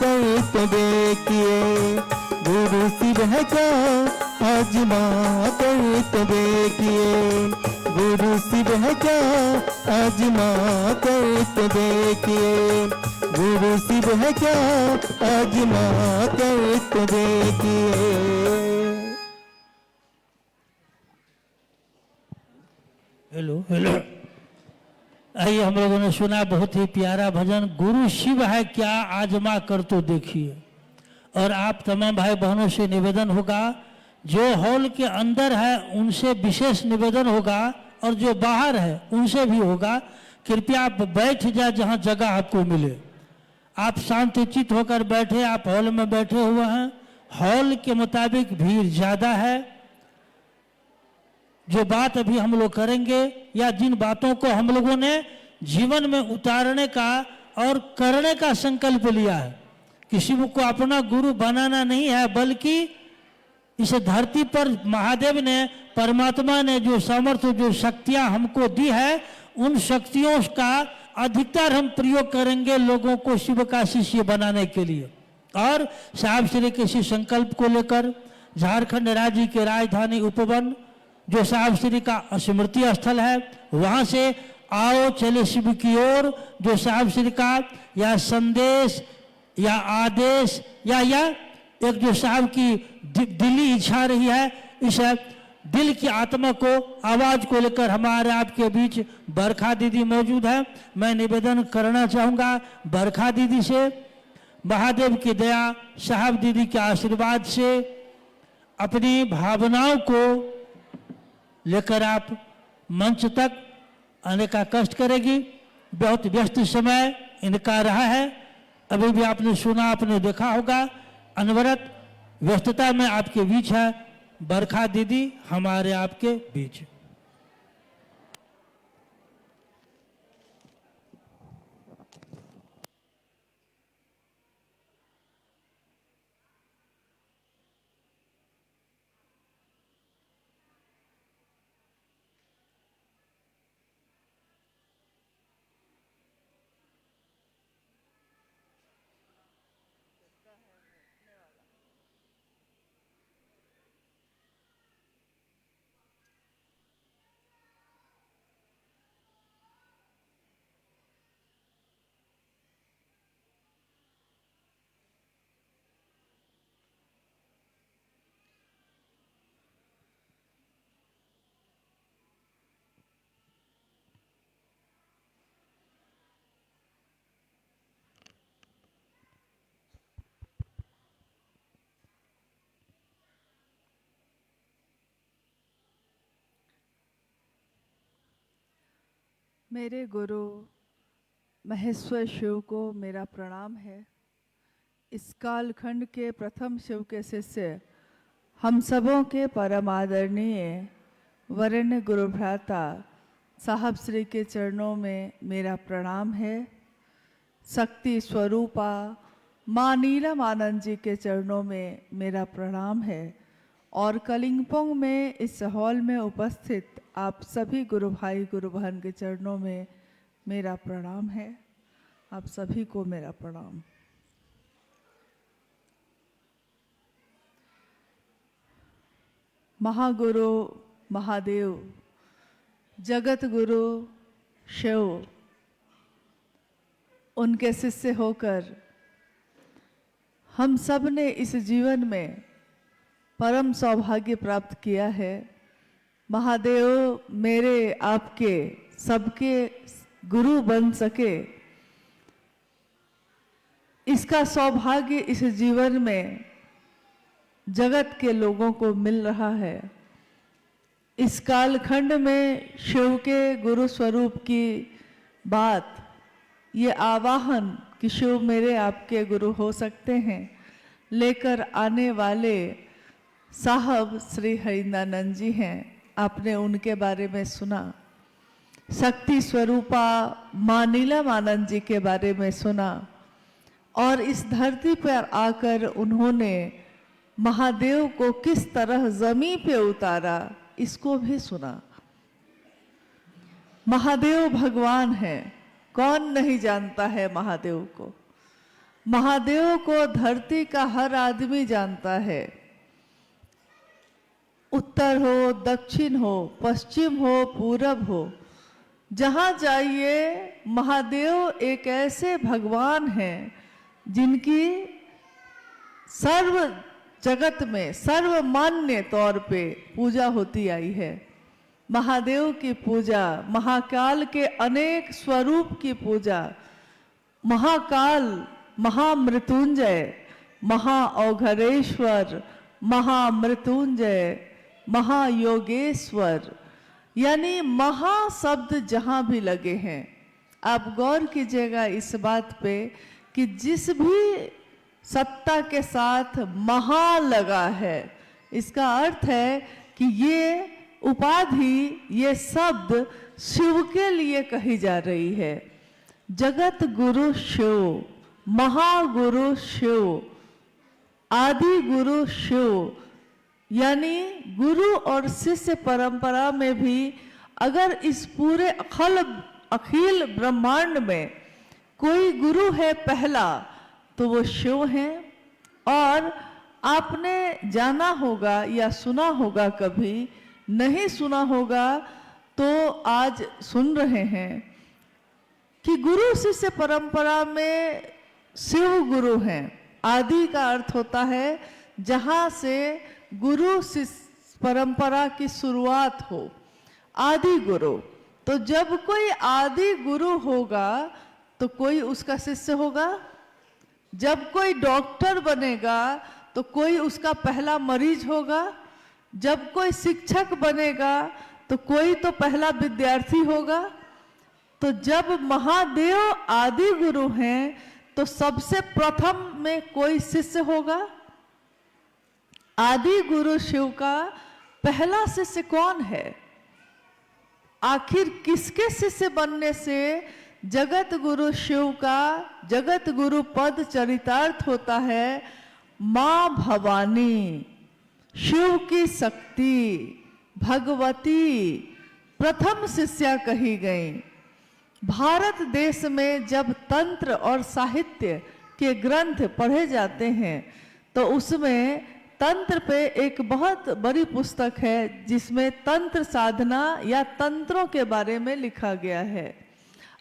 Speaker 4: कर तो देखिए, गुरु शिव है क्या आजमा कर तो देखिए, गुरु शिव है क्या आजमा कर तो देखिए, गुरु शिव है क्या आजमा कर तो देखिए।
Speaker 2: Hello hello. आइए, हम लोगों ने सुना बहुत ही प्यारा भजन, गुरु शिव है क्या आजमा कर तो देखिए। और आप तमाम भाई बहनों से निवेदन होगा, जो हॉल के अंदर है उनसे विशेष निवेदन होगा, और जो बाहर है उनसे भी होगा, कृपया आप बैठ जाए जहां जगह आपको मिले। आप शांतचित्त होकर बैठे, आप हॉल में बैठे हुए हैं, हॉल के मुताबिक भीड़ ज़्यादा है। जो बात अभी हम लोग करेंगे या जिन बातों को हम लोगों ने जीवन में उतारने का और करने का संकल्प लिया है, किसी को अपना गुरु बनाना नहीं है, बल्कि इस धरती पर महादेव ने, परमात्मा ने जो सामर्थ्य, जो शक्तियां हमको दी है, उन शक्तियों का अधिकतर हम प्रयोग करेंगे लोगों को शिव का शिष्य बनाने के लिए। और साहब श्री के इसी संकल्प को लेकर झारखंड राज्य के राजधानी उपवन, जो साहब श्री का स्मृति स्थल है, वहां से आओ चले शिव की ओर, जो साहब श्री का या संदेश या आदेश या एक जो साहब की दिली इच्छा रही है, इस दिल की आत्मा को, आवाज को लेकर हमारे आपके बीच बरखा दीदी मौजूद है। मैं निवेदन करना चाहूँगा बरखा दीदी से, महादेव की दया, साहब दीदी के आशीर्वाद से अपनी भावनाओं को लेकर आप मंच तक आने का कष्ट करेगी। बहुत व्यस्त समय इनका रहा है, अभी भी आपने सुना, आपने देखा होगा, अनवरत व्यस्तता में आपके बीच है बरखा दीदी, हमारे आपके बीच।
Speaker 5: मेरे गुरु महेश्वर शिव को मेरा प्रणाम है। इस कालखंड के प्रथम शिव के शिष्य, हम सबों के परम आदरणीय वरेण्य गुरु भ्राता साहब श्री के चरणों में मेरा प्रणाम है। शक्ति स्वरूपा माँ नीलम आनंद जी के चरणों में मेरा प्रणाम है। और कलिंगपोंग में इस हॉल में उपस्थित आप सभी गुरु भाई गुरु बहन के चरणों में मेरा प्रणाम है। आप सभी को मेरा प्रणाम। महागुरु महादेव, जगत गुरु शिव, उनके शिष्य होकर हम सब ने इस जीवन में परम सौभाग्य प्राप्त किया है। महादेव मेरे आपके सबके गुरु बन सके, इसका सौभाग्य इस जीवन में जगत के लोगों को मिल रहा है। इस कालखंड में शिव के गुरु स्वरूप की बात ये आवाहन कि शिव मेरे आपके गुरु हो सकते हैं लेकर आने वाले साहब श्री हरिंदानंद जी हैं। आपने उनके बारे में सुना। शक्ति स्वरूपा माँ नीलम आनंद जी के बारे में सुना और इस धरती पर आकर उन्होंने महादेव को किस तरह जमीन पे उतारा इसको भी सुना। महादेव भगवान है, कौन नहीं जानता है महादेव को। महादेव को धरती का हर आदमी जानता है। उत्तर हो, दक्षिण हो, पश्चिम हो, पूरब हो, जहाँ जाइए महादेव एक ऐसे भगवान हैं जिनकी सर्व जगत में सर्वमान्य तौर पे पूजा होती आई है। महादेव की पूजा, महाकाल के अनेक स्वरूप की पूजा, महाकाल, महामृत्युंजय, महाऔघरेश्वर, महामृत्युंजय, महायोगेश्वर, यानी महा शब्द जहाँ भी लगे हैं, आप गौर कीजिएगा इस बात पे कि जिस भी सत्ता के साथ महा लगा है, इसका अर्थ है कि ये उपाधि, ये शब्द शिव के लिए कही जा रही है। जगत गुरु शिव, महागुरु शिव, आदि गुरु शिव, यानी गुरु और शिष्य परंपरा में भी अगर इस पूरे अखिल ब्रह्मांड में कोई गुरु है पहला तो वो शिव हैं। और आपने जाना होगा या सुना होगा, कभी नहीं सुना होगा तो आज सुन रहे हैं कि गुरु शिष्य परंपरा में शिव गुरु हैं। आदि का अर्थ होता है जहां से गुरु शिष्य परंपरा की शुरुआत हो, आदि गुरु। तो जब कोई आदि गुरु होगा तो कोई उसका शिष्य होगा। जब कोई डॉक्टर बनेगा तो कोई उसका पहला मरीज होगा। जब कोई शिक्षक बनेगा तो कोई तो पहला विद्यार्थी होगा। तो जब महादेव आदि गुरु हैं तो सबसे प्रथम में कोई शिष्य होगा। आदि गुरु शिव का पहला शिष्य कौन है? आखिर किसके शिष्य बनने से जगत गुरु शिव का जगत गुरु पद चरितार्थ होता है? मां भवानी, शिव की शक्ति, भगवती प्रथम शिष्या कही गई। भारत देश में जब तंत्र और साहित्य के ग्रंथ पढ़े जाते हैं तो उसमें तंत्र पे एक बहुत बड़ी पुस्तक है जिसमें तंत्र साधना या तंत्रों के बारे में लिखा गया है।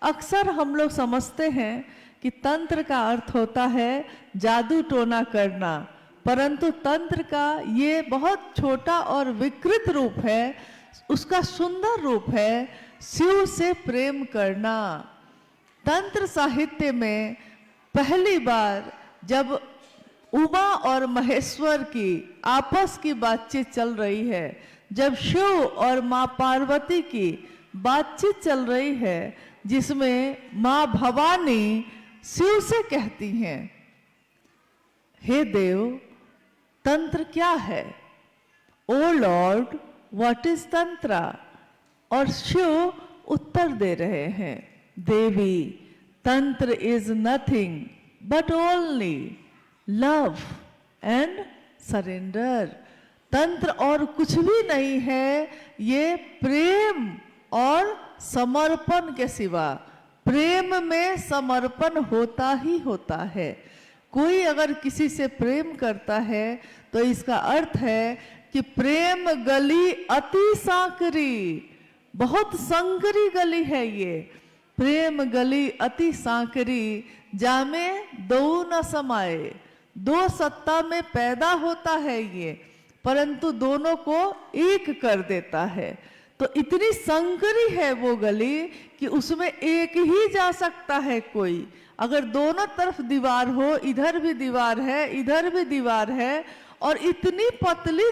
Speaker 5: अक्सर हम लोग समझते हैं कि तंत्र का अर्थ होता है जादू टोना करना, परंतु तंत्र का ये बहुत छोटा और विकृत रूप है। उसका सुंदर रूप है शिव से प्रेम करना। तंत्र साहित्य में पहली बार जब उमा और महेश्वर की आपस की बातचीत चल रही है, जब शिव और माँ पार्वती की बातचीत चल रही है, जिसमें माँ भवानी शिव से कहती हैं, हे देव, तंत्र क्या है? ओ लॉर्ड, व्हाट इज तंत्रा? और शिव उत्तर दे रहे हैं, देवी, तंत्र is nothing but only love and surrender. तंत्र और कुछ भी नहीं है, ये प्रेम और समर्पण के सिवा। प्रेम में समर्पण होता ही होता है। कोई अगर किसी से प्रेम करता है तो इसका अर्थ है कि प्रेम गली अति सांकरी, बहुत संकरी गली है ये। प्रेम गली अति सांकरी, जामे दो न समाये। दो सत्ता में पैदा होता है ये, परंतु दोनों को एक कर देता है। तो इतनी संकरी है वो गली कि उसमें एक ही जा सकता है कोई। अगर दोनों तरफ दीवार हो, इधर भी दीवार है, इधर भी दीवार है, और इतनी पतली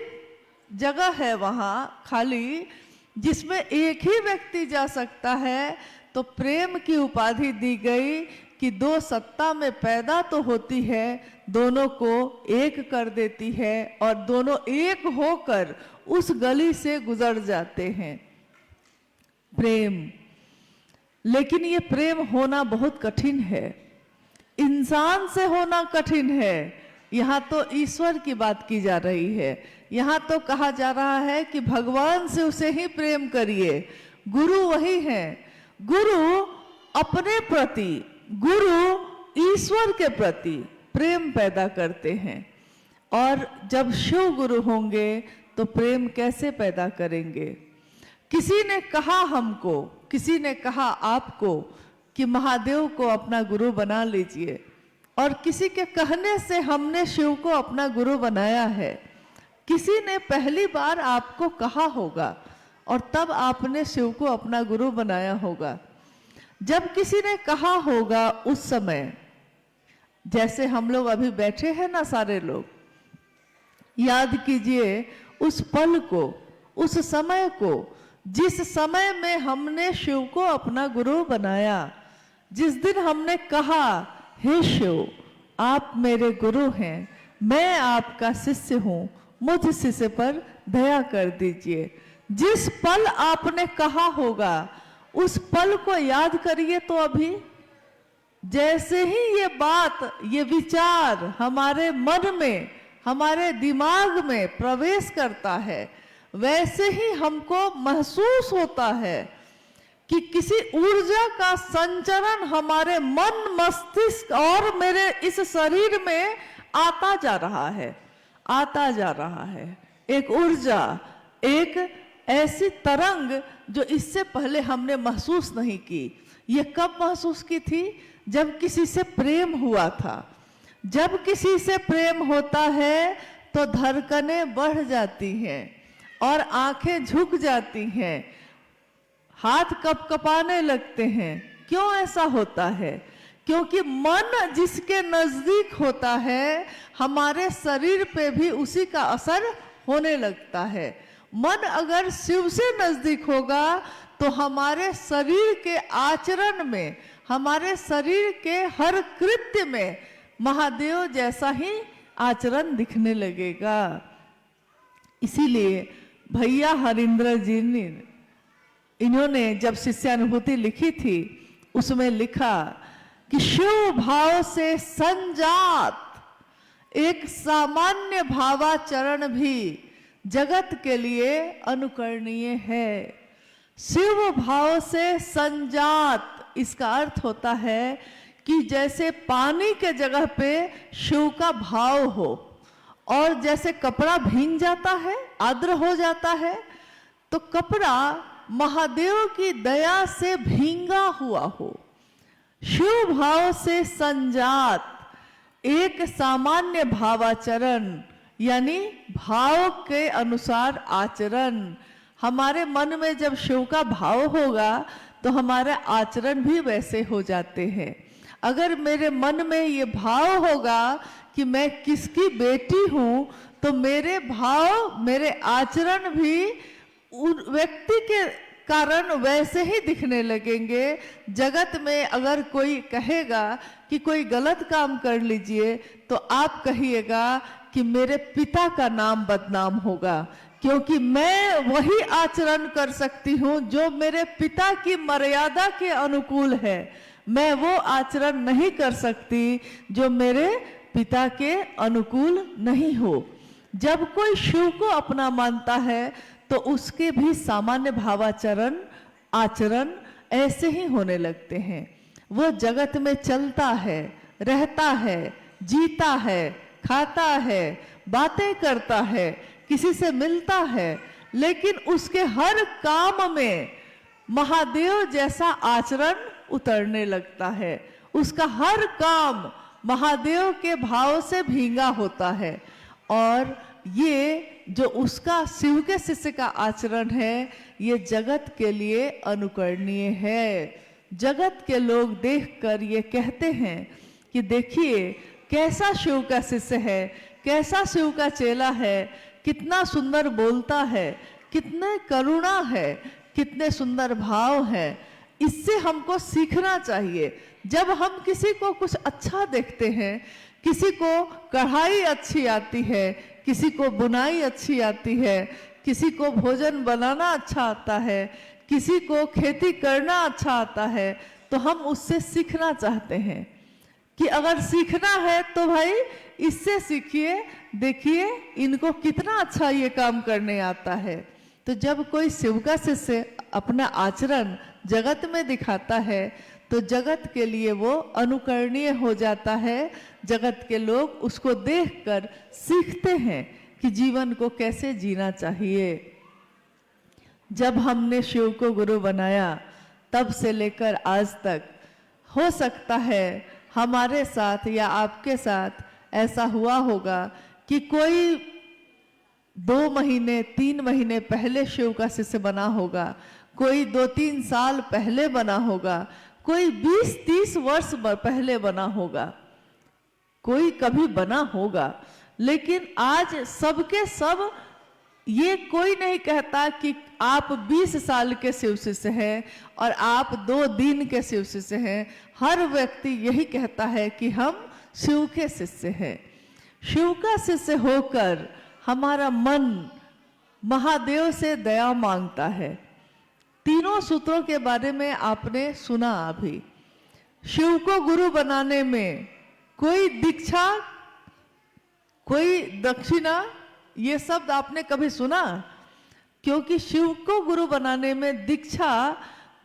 Speaker 5: जगह है वहां खाली, जिसमें एक ही व्यक्ति जा सकता है, तो प्रेम की उपाधि दी गई कि दो सत्ता में पैदा तो होती है, दोनों को एक कर देती है और दोनों एक होकर उस गली से गुजर जाते हैं। प्रेम, लेकिन ये प्रेम होना बहुत कठिन है, इंसान से होना कठिन है। यहाँ तो ईश्वर की बात की जा रही है, यहाँ तो कहा जा रहा है कि भगवान से उसे ही प्रेम करिए। गुरु वही है, गुरु अपने प्रति, गुरु ईश्वर के प्रति प्रेम पैदा करते हैं। और जब शिव गुरु होंगे तो प्रेम कैसे पैदा करेंगे? किसी ने कहा हमको, किसी ने कहा आपको कि महादेव को अपना गुरु बना लीजिए, और किसी के कहने से हमने शिव को अपना गुरु बनाया है। किसी ने पहली बार आपको कहा होगा और तब आपने शिव को अपना गुरु बनाया होगा। जब किसी ने कहा होगा उस समय, जैसे हम लोग अभी बैठे हैं ना सारे लोग, याद कीजिए उस पल को, उस समय को, जिस समय में हमने शिव को अपना गुरु बनाया। जिस दिन हमने कहा, हे शिव आप मेरे गुरु हैं, मैं आपका शिष्य हूं, मुझ शिष्य पर दया कर दीजिए। जिस पल आपने कहा होगा उस पल को याद करिए। तो अभी जैसे ही ये बात, ये विचार हमारे मन में, हमारे दिमाग में प्रवेश करता है, वैसे ही हमको महसूस होता है कि किसी ऊर्जा का संचरण हमारे मन, मस्तिष्क और मेरे इस शरीर में आता जा रहा है, आता जा रहा है। एक ऊर्जा, एक ऐसी तरंग जो इससे पहले हमने महसूस नहीं की। ये कब महसूस की थी? जब किसी से प्रेम हुआ था। जब किसी से प्रेम होता है तो धड़कनें बढ़ जाती हैं और आंखें झुक जाती हैं, हाथ कपकपाने लगते हैं। क्यों ऐसा होता है? क्योंकि मन जिसके नजदीक होता है, हमारे शरीर पे भी उसी का असर होने लगता है। मन अगर शिव से नजदीक होगा तो हमारे शरीर के आचरण में, हमारे शरीर के हर कृत्य में महादेव जैसा ही आचरण दिखने लगेगा। इसीलिए भैया हरिंद्र जी ने, इन्होंने जब शिष्यानुभूति लिखी थी उसमें लिखा कि शिव भाव से संजात एक सामान्य भावाचरण भी जगत के लिए अनुकरणीय है। शिव भाव से संजात, इसका अर्थ होता है कि जैसे पानी के जगह पे शिव का भाव हो, और जैसे कपड़ा भीग जाता है, आर्द्र हो जाता है, तो कपड़ा महादेव की दया से भींगा हुआ हो। शिव भाव से संजात एक सामान्य भावाचरण, यानी भाव के अनुसार आचरण। हमारे मन में जब शिव का भाव होगा तो हमारे आचरण भी वैसे हो जाते हैं। अगर मेरे मन में ये भाव होगा कि मैं किसकी बेटी हूं, तो मेरे भाव, मेरे आचरण भी उन व्यक्ति के कारण वैसे ही दिखने लगेंगे। जगत में अगर कोई कहेगा कि कोई गलत काम कर लीजिए, तो आप कहिएगा कि मेरे पिता का नाम बदनाम होगा, क्योंकि मैं वही आचरण कर सकती हूँ जो मेरे पिता की मर्यादा के अनुकूल है। मैं वो आचरण नहीं कर सकती जो मेरे पिता के अनुकूल नहीं हो। जब कोई शिव को अपना मानता है तो उसके भी सामान्य भावाचरण, आचरण ऐसे ही होने लगते हैं। वो जगत में चलता है, रहता है, जीता है, खाता है, बातें करता है, किसी से मिलता है, लेकिन उसके हर काम में महादेव जैसा आचरण उतरने लगता है। उसका हर काम महादेव के भाव से भींगा होता है। और ये जो उसका शिव के शिष्य का आचरण है, ये जगत के लिए अनुकरणीय है। जगत के लोग देखकर ये कहते हैं कि देखिए कैसा शिव का शिष्य है, कैसा शिव का चेला है, कितना सुंदर बोलता है, कितने करुणा है, कितने सुंदर भाव है। इससे हमको सीखना चाहिए। जब हम किसी को कुछ अच्छा देखते हैं, किसी को कढ़ाई अच्छी आती है, किसी को बुनाई अच्छी आती है, किसी को भोजन बनाना अच्छा आता है, किसी को खेती करना अच्छा आता है, तो हम उससे सीखना चाहते हैं कि अगर सीखना है तो भाई इससे सीखिए, देखिए इनको कितना अच्छा ये काम करने आता है। तो जब कोई सेवका शिष्य अपना आचरण जगत में दिखाता है तो जगत के लिए वो अनुकरणीय हो जाता है। जगत के लोग उसको देखकर सीखते हैं कि जीवन को कैसे जीना चाहिए। जब हमने शिव को गुरु बनाया तब से लेकर आज तक हो सकता है हमारे साथ या आपके साथ ऐसा हुआ होगा कि कोई 2 महीने 3 महीने पहले शिव का शिष्य बना होगा, कोई 2-3 साल पहले बना होगा, कोई 20-30 वर्ष पहले बना होगा, कोई कभी बना होगा। लेकिन आज सबके सब ये कोई नहीं कहता कि आप 20 साल के शिव शिष्य हैं और आप 2 दिन के शिव शिष्य हैं। हर व्यक्ति यही कहता है कि हम शिव के शिष्य हैं। शिव का शिष्य होकर हमारा मन महादेव से दया मांगता है। तीनों सूत्रों के बारे में आपने सुना अभी। शिव को गुरु बनाने में कोई दीक्षा, कोई दक्षिणा, ये शब्द आपने कभी सुना? क्योंकि शिव को गुरु बनाने में दीक्षा,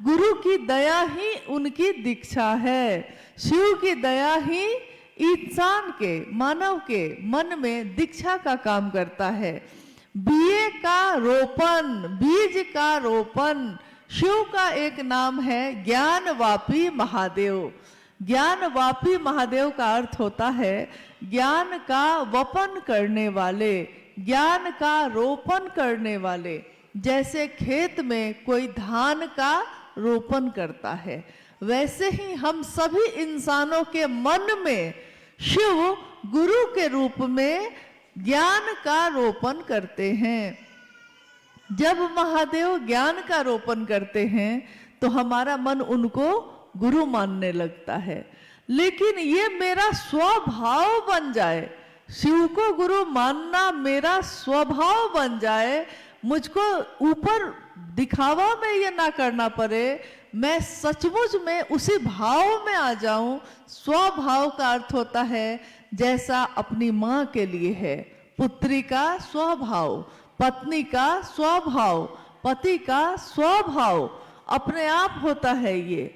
Speaker 5: गुरु की दया ही उनकी दीक्षा है। शिव की दया ही इंसान के, मानव के मन में दीक्षा का काम करता है। बीए का रोपण, बीज का रोपण, शिव का एक नाम है ज्ञानवापी महादेव। ज्ञानवापी महादेव का अर्थ होता है ज्ञान का वपन करने वाले, ज्ञान का रोपण करने वाले। जैसे खेत में कोई धान का रोपण करता है, वैसे ही हम सभी इंसानों के मन में शिव गुरु के रूप में ज्ञान का रोपण करते हैं। जब महादेव ज्ञान का रोपण करते हैं तो हमारा मन उनको गुरु मानने लगता है। लेकिन ये मेरा स्वभाव बन जाए, शिव को गुरु मानना मेरा स्वभाव बन जाए, मुझको ऊपर दिखावा में ये ना करना पड़े, मैं सचमुच में उसी भाव में आ जाऊं। स्वभाव का अर्थ होता है जैसा अपनी माँ के लिए है, पुत्री का स्वभाव, पत्नी का स्वभाव, पति का स्वभाव अपने आप होता है ये।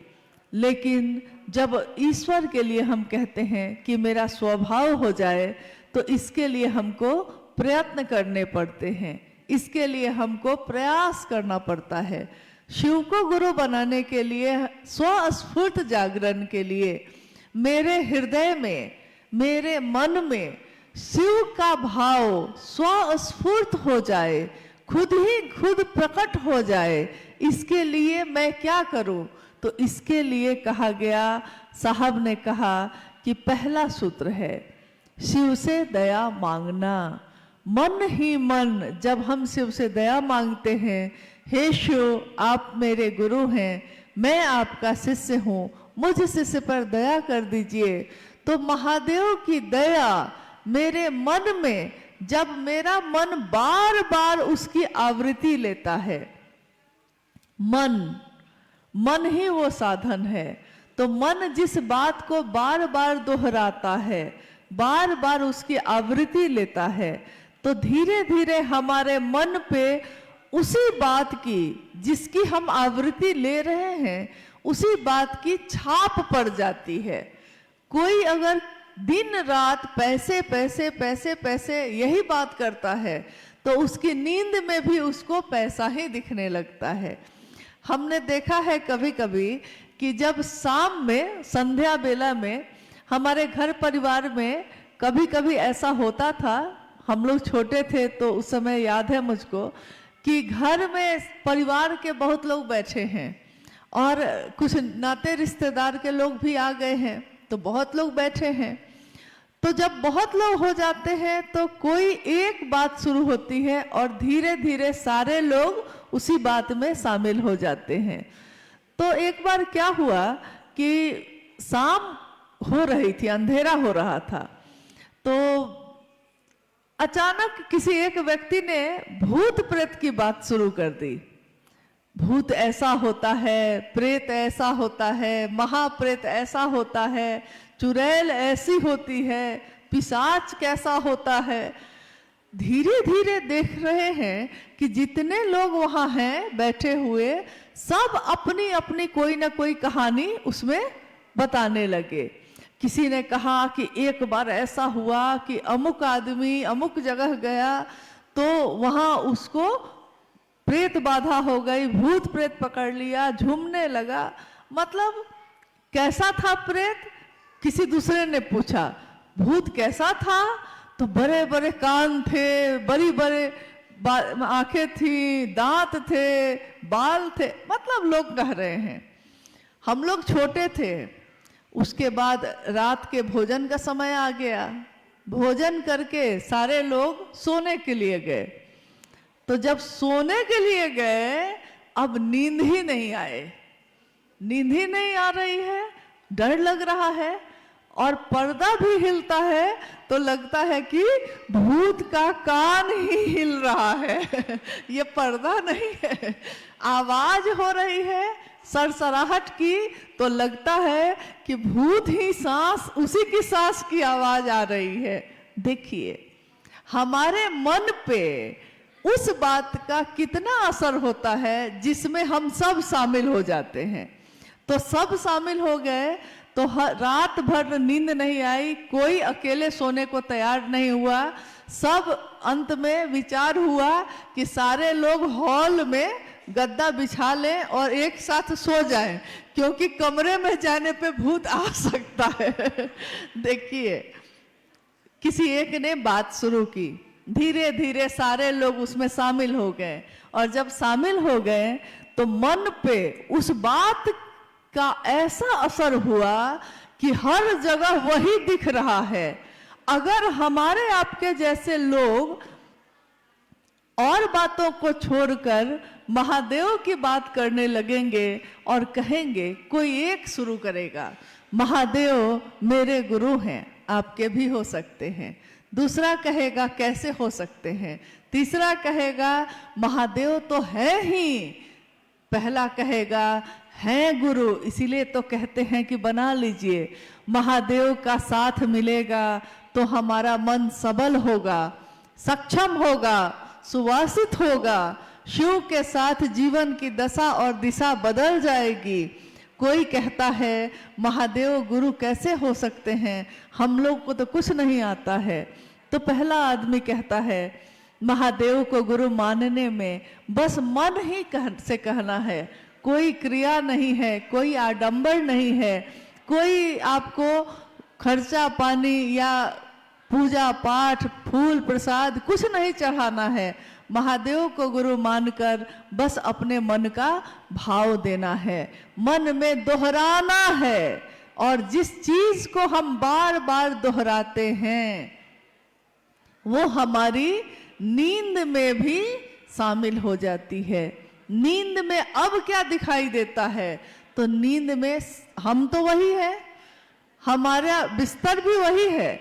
Speaker 5: लेकिन जब ईश्वर के लिए हम कहते हैं कि मेरा स्वभाव हो जाए, तो इसके लिए हमको प्रयत्न करने पड़ते हैं, इसके लिए हमको प्रयास करना पड़ता है। शिव को गुरु बनाने के लिए, स्वस्फूर्त जागरण के लिए मेरे हृदय में, मेरे मन में शिव का भाव स्वस्फूर्त हो जाए, खुद ही खुद प्रकट हो जाए, इसके लिए मैं क्या करूं? तो इसके लिए कहा गया, साहब ने कहा कि पहला सूत्र है शिव से दया मांगना। मन ही मन जब हम शिव से दया मांगते हैं, हे शिव आप मेरे गुरु हैं, मैं आपका शिष्य हूँ, मुझ शिष्य पर दया कर दीजिए, तो महादेव की दया मेरे मन में, जब मेरा मन बार बार उसकी आवृत्ति लेता है, मन ही वो साधन है, तो मन जिस बात को बार बार दोहराता है, बार बार उसकी आवृत्ति लेता है, तो धीरे धीरे हमारे मन पे उसी बात की, जिसकी हम आवृत्ति ले रहे हैं, उसी बात की छाप पड़ जाती है। कोई अगर दिन रात पैसे पैसे पैसे पैसे यही बात करता है, तो उसकी नींद में भी उसको पैसा ही दिखने लगता है। हमने देखा है कभी कभी कि जब शाम में, संध्या बेला में हमारे घर परिवार में कभी कभी ऐसा होता था, हम लोग छोटे थे तो उस समय याद है मुझको, कि घर में परिवार के बहुत लोग बैठे हैं और कुछ नाते रिश्तेदार के लोग भी आ गए हैं, तो बहुत लोग बैठे हैं। तो जब बहुत लोग हो जाते हैं तो कोई एक बात शुरू होती है और धीरे धीरे सारे लोग उसी बात में शामिल हो जाते हैं। तो एक बार क्या हुआ कि शाम हो रही थी, अंधेरा हो रहा था, तो अचानक किसी एक व्यक्ति ने भूत प्रेत की बात शुरू कर दी। भूत ऐसा होता है, प्रेत ऐसा होता है, महाप्रेत ऐसा होता है, चुड़ैल ऐसी होती है, पिशाच कैसा होता है। धीरे धीरे देख रहे हैं कि जितने लोग वहां हैं बैठे हुए, सब अपनी अपनी कोई ना कोई कहानी उसमें बताने लगे। किसी ने कहा कि एक बार ऐसा हुआ कि अमुक आदमी अमुक जगह गया तो वहां उसको प्रेत बाधा हो गई, भूत प्रेत पकड़ लिया, झूमने लगा। मतलब कैसा था प्रेत? किसी दूसरे ने पूछा भूत कैसा था? तो बड़े बड़े कान थे, बड़ी बड़े आंखें थी, दांत थे, बाल थे। मतलब लोग कह रहे हैं। हम लोग छोटे थे। उसके बाद रात के भोजन का समय आ गया। भोजन करके सारे लोग सोने के लिए गए। तो जब सोने के लिए गए, अब नींद ही नहीं आए, नींद ही नहीं आ रही है, डर लग रहा है और पर्दा भी हिलता है तो लगता है कि भूत का कान ही हिल रहा है। ये पर्दा नहीं है। आवाज हो रही है सरसराहट की, तो लगता है कि भूत ही सांस, उसी की सांस की आवाज आ रही है। देखिए हमारे मन पे उस बात का कितना असर होता है जिसमें हम सब शामिल हो जाते हैं। तो सब शामिल हो गए तो रात भर नींद नहीं आई, कोई अकेले सोने को तैयार नहीं हुआ। सब अंत में विचार हुआ कि सारे लोग हॉल में गद्दा बिछा लें और एक साथ सो जाएं, क्योंकि कमरे में जाने पे भूत आ सकता है। देखिए किसी एक ने बात शुरू की, धीरे धीरे सारे लोग उसमें शामिल हो गए और जब शामिल हो गए तो मन पे उस बात का ऐसा असर हुआ कि हर जगह वही दिख रहा है। अगर हमारे आपके जैसे लोग और बातों को छोड़कर महादेव की बात करने लगेंगे और कहेंगे, कोई एक शुरू करेगा महादेव मेरे गुरु हैं, आपके भी हो सकते हैं। दूसरा कहेगा कैसे हो सकते हैं। तीसरा कहेगा महादेव तो है ही। पहला कहेगा है गुरु, इसीलिए तो कहते हैं कि बना लीजिए। महादेव का साथ मिलेगा तो हमारा मन सबल होगा, सक्षम होगा, सुवासित होगा। शिव के साथ जीवन की दशा और दिशा बदल जाएगी। कोई कहता है महादेव गुरु कैसे हो सकते हैं, हम लोग को तो कुछ नहीं आता है। तो पहला आदमी कहता है महादेव को गुरु मानने में बस मन ही से कहना है, कोई क्रिया नहीं है, कोई आडंबर नहीं है, कोई आपको खर्चा पानी या पूजा पाठ फूल प्रसाद कुछ नहीं चढ़ाना है। महादेव को गुरु मानकर बस अपने मन का भाव देना है, मन में दोहराना है। और जिस चीज को हम बार बार दोहराते हैं वो हमारी नींद में भी शामिल हो जाती है। नींद में अब क्या दिखाई देता है? तो नींद में हम तो वही है, हमारा बिस्तर भी वही है,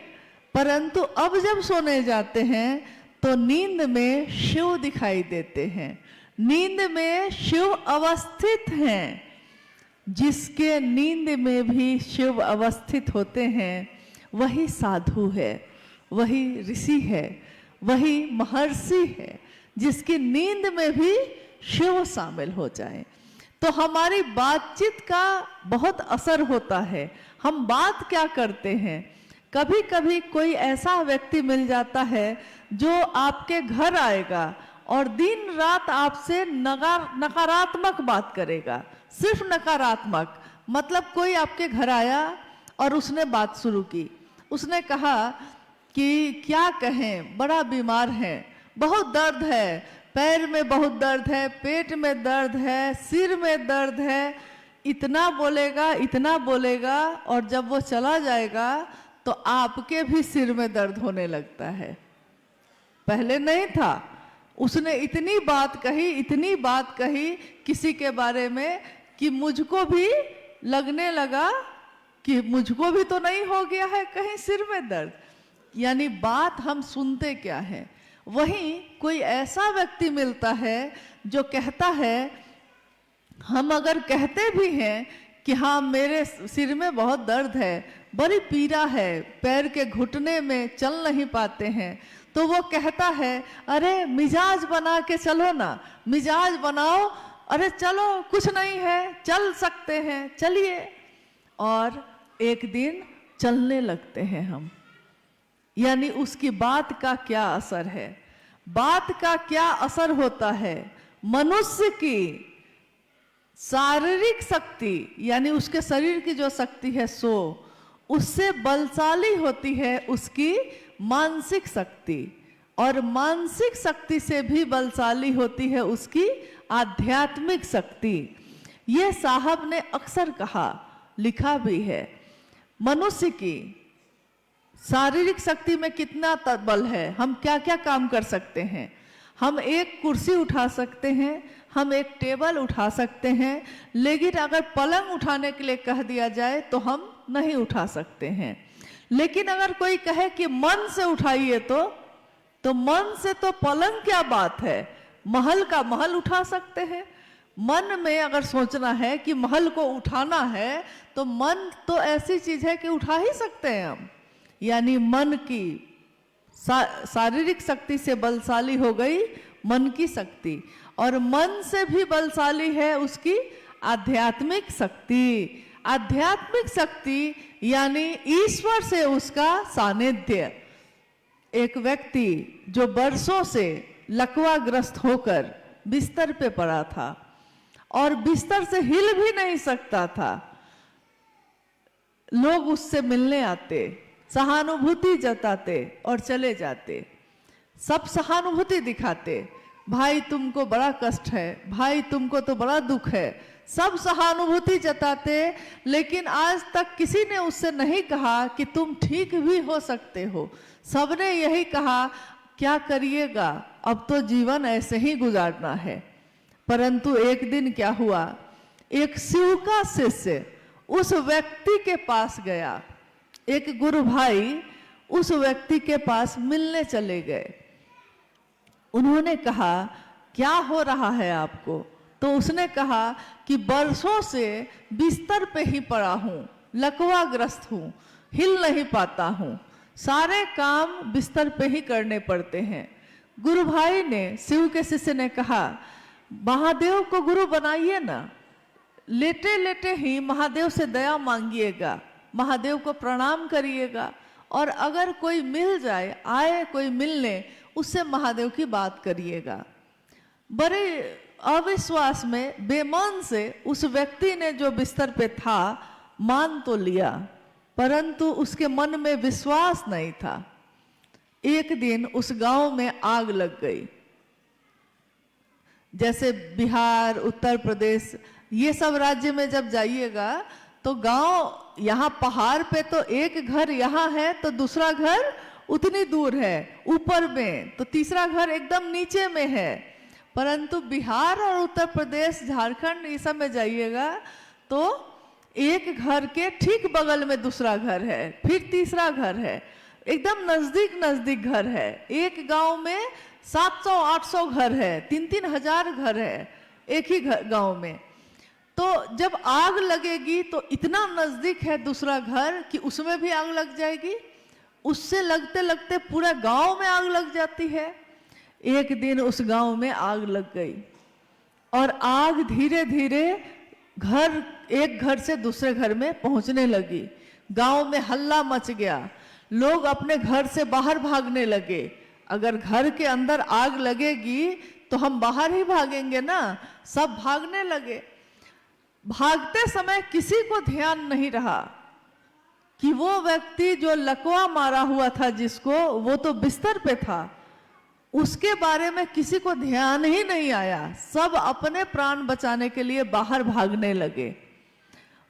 Speaker 5: परंतु अब जब सोने जाते हैं तो नींद में शिव दिखाई देते हैं। नींद में शिव अवस्थित हैं। जिसके नींद में भी शिव अवस्थित होते हैं वही साधु है, वही ऋषि है, वही महर्षि है, जिसकी नींद में भी शिव शामिल हो जाए। तो हमारी बातचीत का बहुत असर होता है। हम बात क्या करते हैं? कभी कभी कोई ऐसा व्यक्ति मिल जाता है जो आपके घर आएगा और दिन रात आपसे नकारात्मक बात करेगा, सिर्फ नकारात्मक। मतलब कोई आपके घर आया और उसने बात शुरू की, उसने कहा कि क्या कहें, बड़ा बीमार है, बहुत दर्द है, पैर में बहुत दर्द है, पेट में दर्द है, सिर में दर्द है। इतना बोलेगा, इतना बोलेगा और जब वो चला जाएगा तो आपके भी सिर में दर्द होने लगता है। पहले नहीं था। उसने इतनी बात कही, इतनी बात कही किसी के बारे में कि मुझको भी लगने लगा कि मुझको भी तो नहीं हो गया है कहीं सिर में दर्द। यानी बात हम सुनते क्या है। वहीं कोई ऐसा व्यक्ति मिलता है जो कहता है, हम अगर कहते भी हैं कि हाँ मेरे सिर में बहुत दर्द है, बड़ी पीड़ा है, पैर के घुटने में चल नहीं पाते हैं, तो वो कहता है अरे मिजाज बना के चलो ना, मिजाज बनाओ, अरे चलो कुछ नहीं है, चल सकते हैं, चलिए। और एक दिन चलने लगते हैं हम। यानी उसकी बात का क्या असर है, बात का क्या असर होता है। मनुष्य की शारीरिक शक्ति यानी उसके शरीर की जो शक्ति है सो उससे बलशाली होती है उसकी मानसिक शक्ति, और मानसिक शक्ति से भी बलशाली होती है उसकी आध्यात्मिक शक्ति। ये साहब ने अक्सर कहा, लिखा भी है। मनुष्य की शारीरिक शक्ति में कितना बल है, हम क्या क्या काम कर सकते हैं। हम एक कुर्सी उठा सकते हैं, हम एक टेबल उठा सकते हैं, लेकिन अगर पलंग उठाने के लिए कह दिया जाए तो हम नहीं उठा सकते हैं। लेकिन अगर कोई कहे कि मन से उठाइए तो मन से तो पलंग क्या बात है, महल का महल उठा सकते हैं। मन में अगर सोचना है कि महल को उठाना है तो मन तो ऐसी चीज है कि उठा ही सकते हैं हम। यानी मन की शारीरिक शक्ति से बलशाली हो गई मन की शक्ति, और मन से भी बलशाली है उसकी आध्यात्मिक शक्ति। आध्यात्मिक शक्ति यानी ईश्वर से उसका सानिध्य। एक व्यक्ति जो बरसों से लकवाग्रस्त होकर बिस्तर पे पड़ा था और बिस्तर से हिल भी नहीं सकता था, लोग उससे मिलने आते, सहानुभूति जताते और चले जाते। सब सहानुभूति दिखाते, भाई तुमको बड़ा कष्ट है, भाई तुमको तो बड़ा दुख है, सब सहानुभूति जताते। लेकिन आज तक किसी ने उससे नहीं कहा कि तुम ठीक भी हो सकते हो। सबने यही कहा क्या करिएगा, अब तो जीवन ऐसे ही गुजारना है। परंतु एक दिन क्या हुआ, एक शिव का शिष्य उस व्यक्ति के पास गया। एक गुरु भाई उस व्यक्ति के पास मिलने चले गए। उन्होंने कहा क्या हो रहा है आपको? तो उसने कहा कि बरसों से बिस्तर पे ही पड़ा हूं, लकवाग्रस्त हूं, हिल नहीं पाता हूं, सारे काम बिस्तर पे ही करने पड़ते हैं। गुरु भाई ने, शिव के शिष्य ने कहा महादेव को गुरु बनाइए ना, लेटे लेटे ही महादेव से दया मांगिएगा, महादेव को प्रणाम करिएगा, और अगर कोई मिल जाए, आए कोई मिलने, उससे महादेव की बात करिएगा। बड़े अविश्वास में बेमान से उस व्यक्ति ने जो बिस्तर पे था मान तो लिया, परंतु उसके मन में विश्वास नहीं था। एक दिन उस गांव में आग लग गई। जैसे बिहार, उत्तर प्रदेश, ये सब राज्य में जब जाइएगा तो गांव, यहाँ पहाड़ पे तो एक घर यहाँ है तो दूसरा घर उतनी दूर है, ऊपर में तो तीसरा घर एकदम नीचे में है। परंतु बिहार और उत्तर प्रदेश, झारखंड, ये सब में जाइएगा तो एक घर के ठीक बगल में दूसरा घर है, फिर तीसरा घर है, एकदम नजदीक नजदीक घर है। एक गांव में 700-800 घर है, 3-3 हजार घर है एक ही गांव में। तो जब आग लगेगी तो इतना नजदीक है दूसरा घर कि उसमें भी आग लग जाएगी, उससे लगते लगते पूरा गांव में आग लग जाती है। एक दिन उस गांव में आग लग गई और आग धीरे धीरे घर, एक घर से दूसरे घर में पहुंचने लगी। गांव में हल्ला मच गया, लोग अपने घर से बाहर भागने लगे। अगर घर के अंदर आग लगेगी तो हम बाहर ही भागेंगे ना, सब भागने लगे। भागते समय किसी को ध्यान नहीं रहा कि वो व्यक्ति जो लकवा मारा हुआ था जिसको, वो तो बिस्तर पे था, उसके बारे में किसी को ध्यान ही नहीं आया। सब अपने प्राण बचाने के लिए बाहर भागने लगे।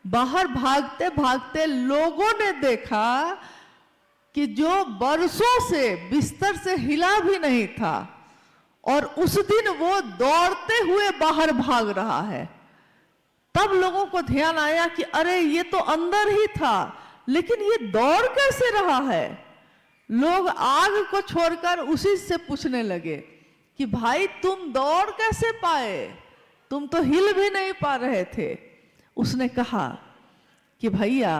Speaker 5: बाहर भागते भागते लोगों ने देखा कि जो बरसों से बिस्तर से हिला भी नहीं था और उस दिन वो दौड़ते हुए बाहर भाग रहा है। तब लोगों को ध्यान आया कि अरे ये तो अंदर ही था, लेकिन ये दौड़ कैसे रहा है। लोग आग को छोड़कर उसी से पूछने लगे कि भाई तुम दौड़ कैसे पाए, तुम तो हिल भी नहीं पा रहे थे। उसने कहा कि भैया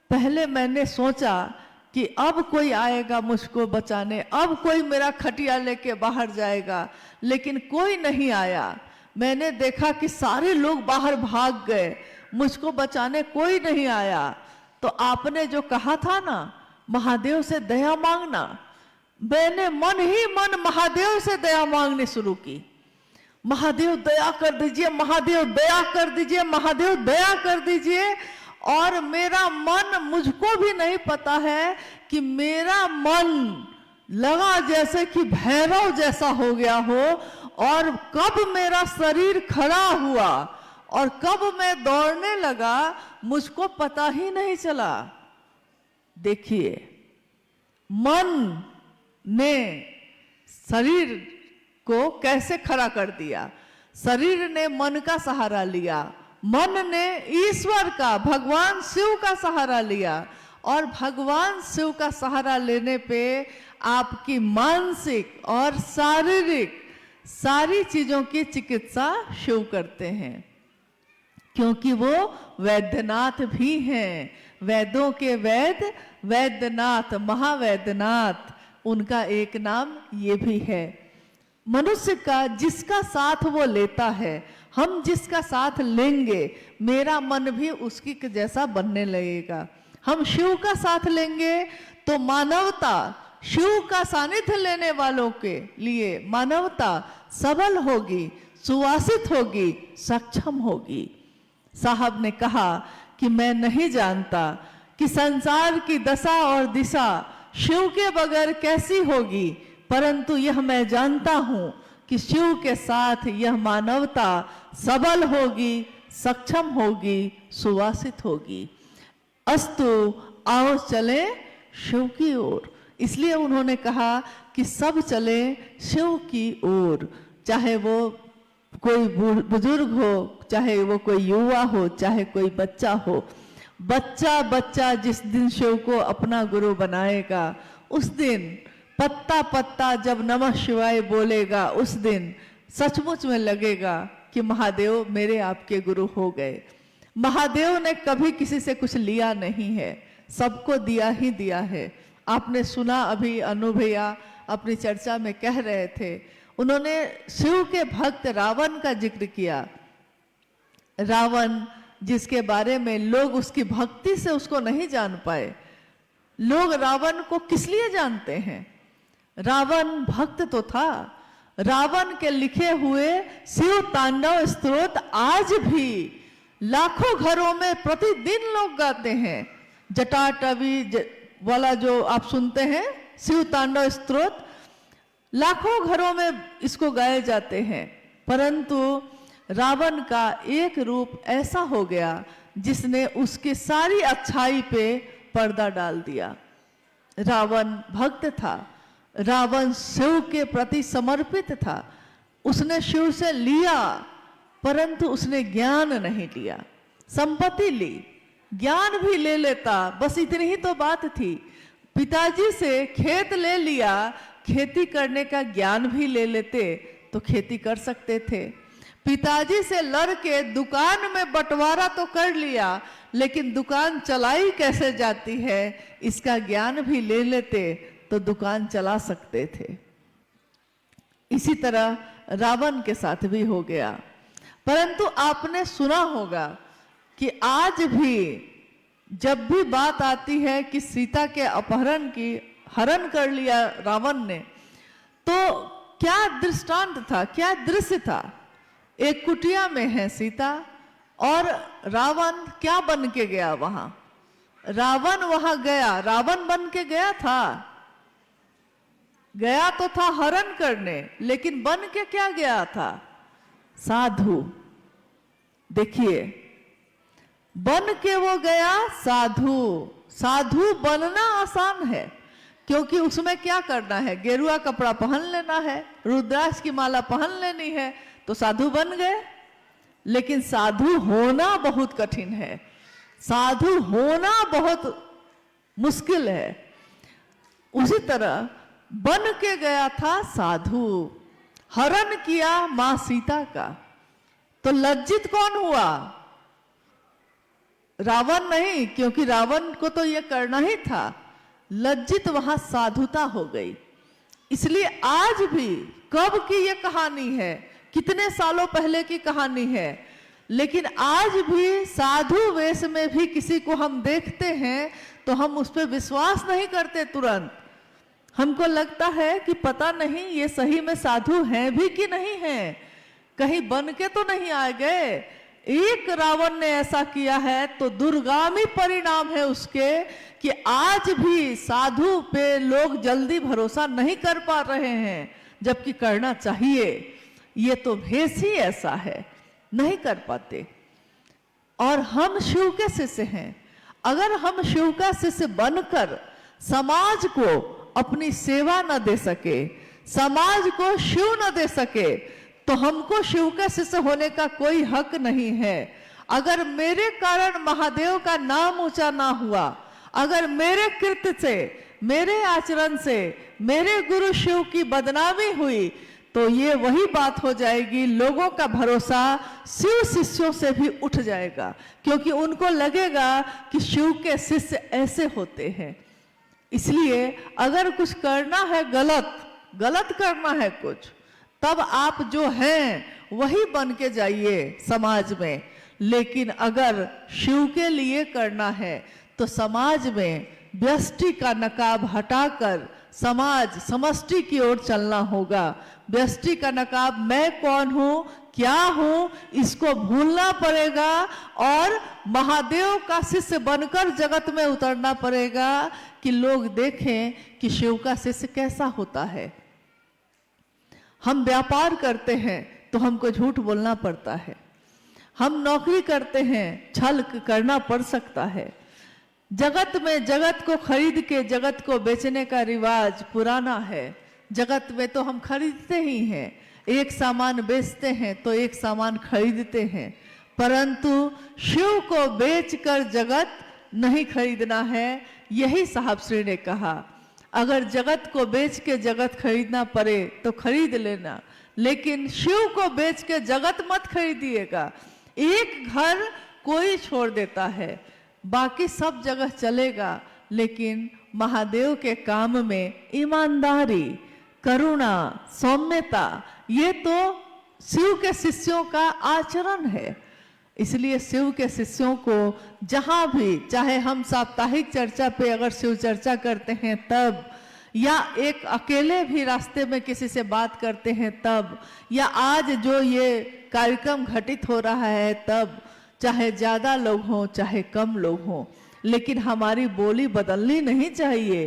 Speaker 5: पहले मैंने सोचा कि अब कोई आएगा मुझको बचाने, अब कोई मेरा खटिया लेके बाहर जाएगा, लेकिन कोई नहीं आया। मैंने देखा कि सारे लोग बाहर भाग गए, मुझको बचाने कोई नहीं आया। तो आपने जो कहा था ना महादेव से दया मांगना, मैंने मन ही मन महादेव से दया मांगनी शुरू की। महादेव दया कर दीजिए, महादेव दया कर दीजिए, महादेव दया कर दीजिए। और मेरा मन, मुझको भी नहीं पता है कि मेरा मन लगा जैसे कि भैरव जैसा हो गया हो, और कब मेरा शरीर खड़ा हुआ और कब मैं दौड़ने लगा मुझको पता ही नहीं चला। देखिए, मन ने शरीर को कैसे खड़ा कर दिया। शरीर ने मन का सहारा लिया, मन ने ईश्वर का, भगवान शिव का सहारा लिया, और भगवान शिव का सहारा लेने पे आपकी मानसिक और शारीरिक सारी चीजों की चिकित्सा शिव करते हैं, क्योंकि वो वैद्यनाथ भी हैं। वेदों के वैद वैद्यनाथ, महावैद्यनाथ, उनका एक नाम ये भी है। मनुष्य का जिसका साथ वो लेता है, हम जिसका साथ लेंगे, मेरा मन भी उसकी जैसा बनने लगेगा। हम शिव का साथ लेंगे तो मानवता, शिव का सानिध्य लेने वालों के लिए मानवता सबल होगी, सुवासित होगी, सक्षम होगी। साहब ने कहा कि मैं नहीं जानता कि संसार की दशा और दिशा शिव के बगैर कैसी होगी, परंतु यह मैं जानता हूं कि शिव के साथ यह मानवता सबल होगी, सक्षम होगी, सुवासित होगी। अस्तु, आओ चले शिव की ओर। इसलिए उन्होंने कहा कि सब चले शिव की ओर, चाहे वो कोई बुजुर्ग हो, चाहे वो कोई युवा हो, चाहे कोई बच्चा हो। बच्चा बच्चा जिस दिन शिव को अपना गुरु बनाएगा, उस दिन पत्ता पत्ता जब नमः शिवाय बोलेगा, उस दिन सचमुच में लगेगा कि महादेव मेरे आपके गुरु हो गए। महादेव ने कभी किसी से कुछ लिया नहीं है, सबको दिया ही दिया है। आपने सुना, अभी अनु भैया अपनी चर्चा में कह रहे थे, उन्होंने शिव के भक्त रावण का जिक्र किया। रावण जिसके बारे में लोग उसकी भक्ति से उसको नहीं जान पाए। लोग रावण को किस लिए जानते हैं? रावण भक्त तो था। रावण के लिखे हुए शिव तांडव स्तोत्र आज भी लाखों घरों में प्रतिदिन लोग गाते हैं। जटाटवी वाला जो आप सुनते हैं शिव तांडव स्तोत्र, लाखों घरों में इसको गाए जाते हैं। परंतु रावण का एक रूप ऐसा हो गया जिसने उसकी सारी अच्छाई पे पर्दा डाल दिया। रावण भक्त था, रावण शिव के प्रति समर्पित था। उसने शिव से लिया, परंतु उसने ज्ञान नहीं लिया। संपत्ति ली, ज्ञान भी ले लेता, बस इतनी ही तो बात थी। पिताजी से खेत ले लिया, खेती करने का ज्ञान भी ले लेते तो खेती कर सकते थे। पिताजी से लड़ के दुकान में बंटवारा तो कर लिया, लेकिन दुकान चलाई कैसे जाती है इसका ज्ञान भी ले लेते तो दुकान चला सकते थे। इसी तरह रावण के साथ भी हो गया। परंतु आपने सुना होगा कि आज भी जब भी बात आती है कि सीता के अपहरण की, हरण कर लिया रावण ने, तो क्या दृष्टांत था, क्या दृश्य था? एक कुटिया में है सीता, और रावण क्या बन के गया वहां? रावण वहां गया, रावण बन के गया था, गया तो था हरण करने, लेकिन बन के क्या गया था? साधु। देखिए, बन के वो गया साधु। साधु बनना आसान है, क्योंकि उसमें क्या करना है? गेरुआ कपड़ा पहन लेना है, रुद्राक्ष की माला पहन लेनी है, तो साधु बन गए। लेकिन साधु होना बहुत कठिन है, साधु होना बहुत मुश्किल है। उसी तरह बन के गया था साधु, हरण किया मां सीता का, तो लज्जित कौन हुआ? रावण नहीं, क्योंकि रावण को तो यह करना ही था। लज्जित वहां साधुता हो गई। इसलिए आज भी, कब की यह कहानी है, कितने सालों पहले की कहानी है, लेकिन आज भी साधु वेश में भी किसी को हम देखते हैं तो हम उस पर विश्वास नहीं करते तुरंत। हमको लगता है कि पता नहीं ये सही में साधु हैं भी कि नहीं हैं, कहीं बन के तो नहीं आ गए। एक रावण ने ऐसा किया है तो दुर्गामी परिणाम है उसके कि आज भी साधु पे लोग जल्दी भरोसा नहीं कर पा रहे हैं, जबकि करना चाहिए। ये तो भेष ही ऐसा है, नहीं कर पाते। और हम शिव के शिष्य हैं, अगर हम शिव का शिष्य बनकर समाज को अपनी सेवा न दे सके, समाज को शिव न दे सके, तो हमको शिव का शिष्य होने का कोई हक नहीं है। अगर मेरे कारण महादेव का नाम ऊंचा ना हुआ, अगर मेरे कृत्य से, मेरे आचरण से मेरे गुरु शिव की बदनामी हुई, तो ये वही बात हो जाएगी, लोगों का भरोसा शिव शिष्यों से भी उठ जाएगा, क्योंकि उनको लगेगा कि शिव के शिष्य ऐसे होते हैं। इसलिए अगर कुछ करना है गलत करना है कुछ, तब आप जो हैं वही बन के जाइए समाज में। लेकिन अगर शिव के लिए करना है तो समाज में व्यष्टि का नकाब हटाकर समाज समष्टि की ओर चलना होगा। व्यष्टि का नकाब, मैं कौन हूं, क्या हूं, इसको भूलना पड़ेगा और महादेव का शिष्य बनकर जगत में उतरना पड़ेगा कि लोग देखें कि शिव का शिष्य कैसा होता है। हम व्यापार करते हैं तो हमको झूठ बोलना पड़ता है, हम नौकरी करते हैं छल करना पड़ सकता है। जगत में जगत को खरीद के जगत को बेचने का रिवाज पुराना है। जगत में तो हम खरीदते ही हैं, एक सामान बेचते हैं तो एक सामान खरीदते हैं, परंतु शिव को बेचकर जगत नहीं खरीदना है। यही साहब श्री ने कहा, अगर जगत को बेच के जगत खरीदना पड़े तो खरीद लेना, लेकिन शिव को बेच के जगत मत खरीदिएगा। एक घर कोई छोड़ देता है, बाकी सब जगह चलेगा, लेकिन महादेव के काम में ईमानदारी, करुणा, सौम्यता, ये तो शिव के शिष्यों का आचरण है। इसलिए शिव के शिष्यों को जहां भी, चाहे हम साप्ताहिक चर्चा पे अगर शिव चर्चा करते हैं तब, या एक अकेले भी रास्ते में किसी से बात करते हैं तब, या आज जो ये कार्यक्रम घटित हो रहा है तब, चाहे ज्यादा लोग हों चाहे कम लोग हों, लेकिन हमारी बोली बदलनी नहीं चाहिए।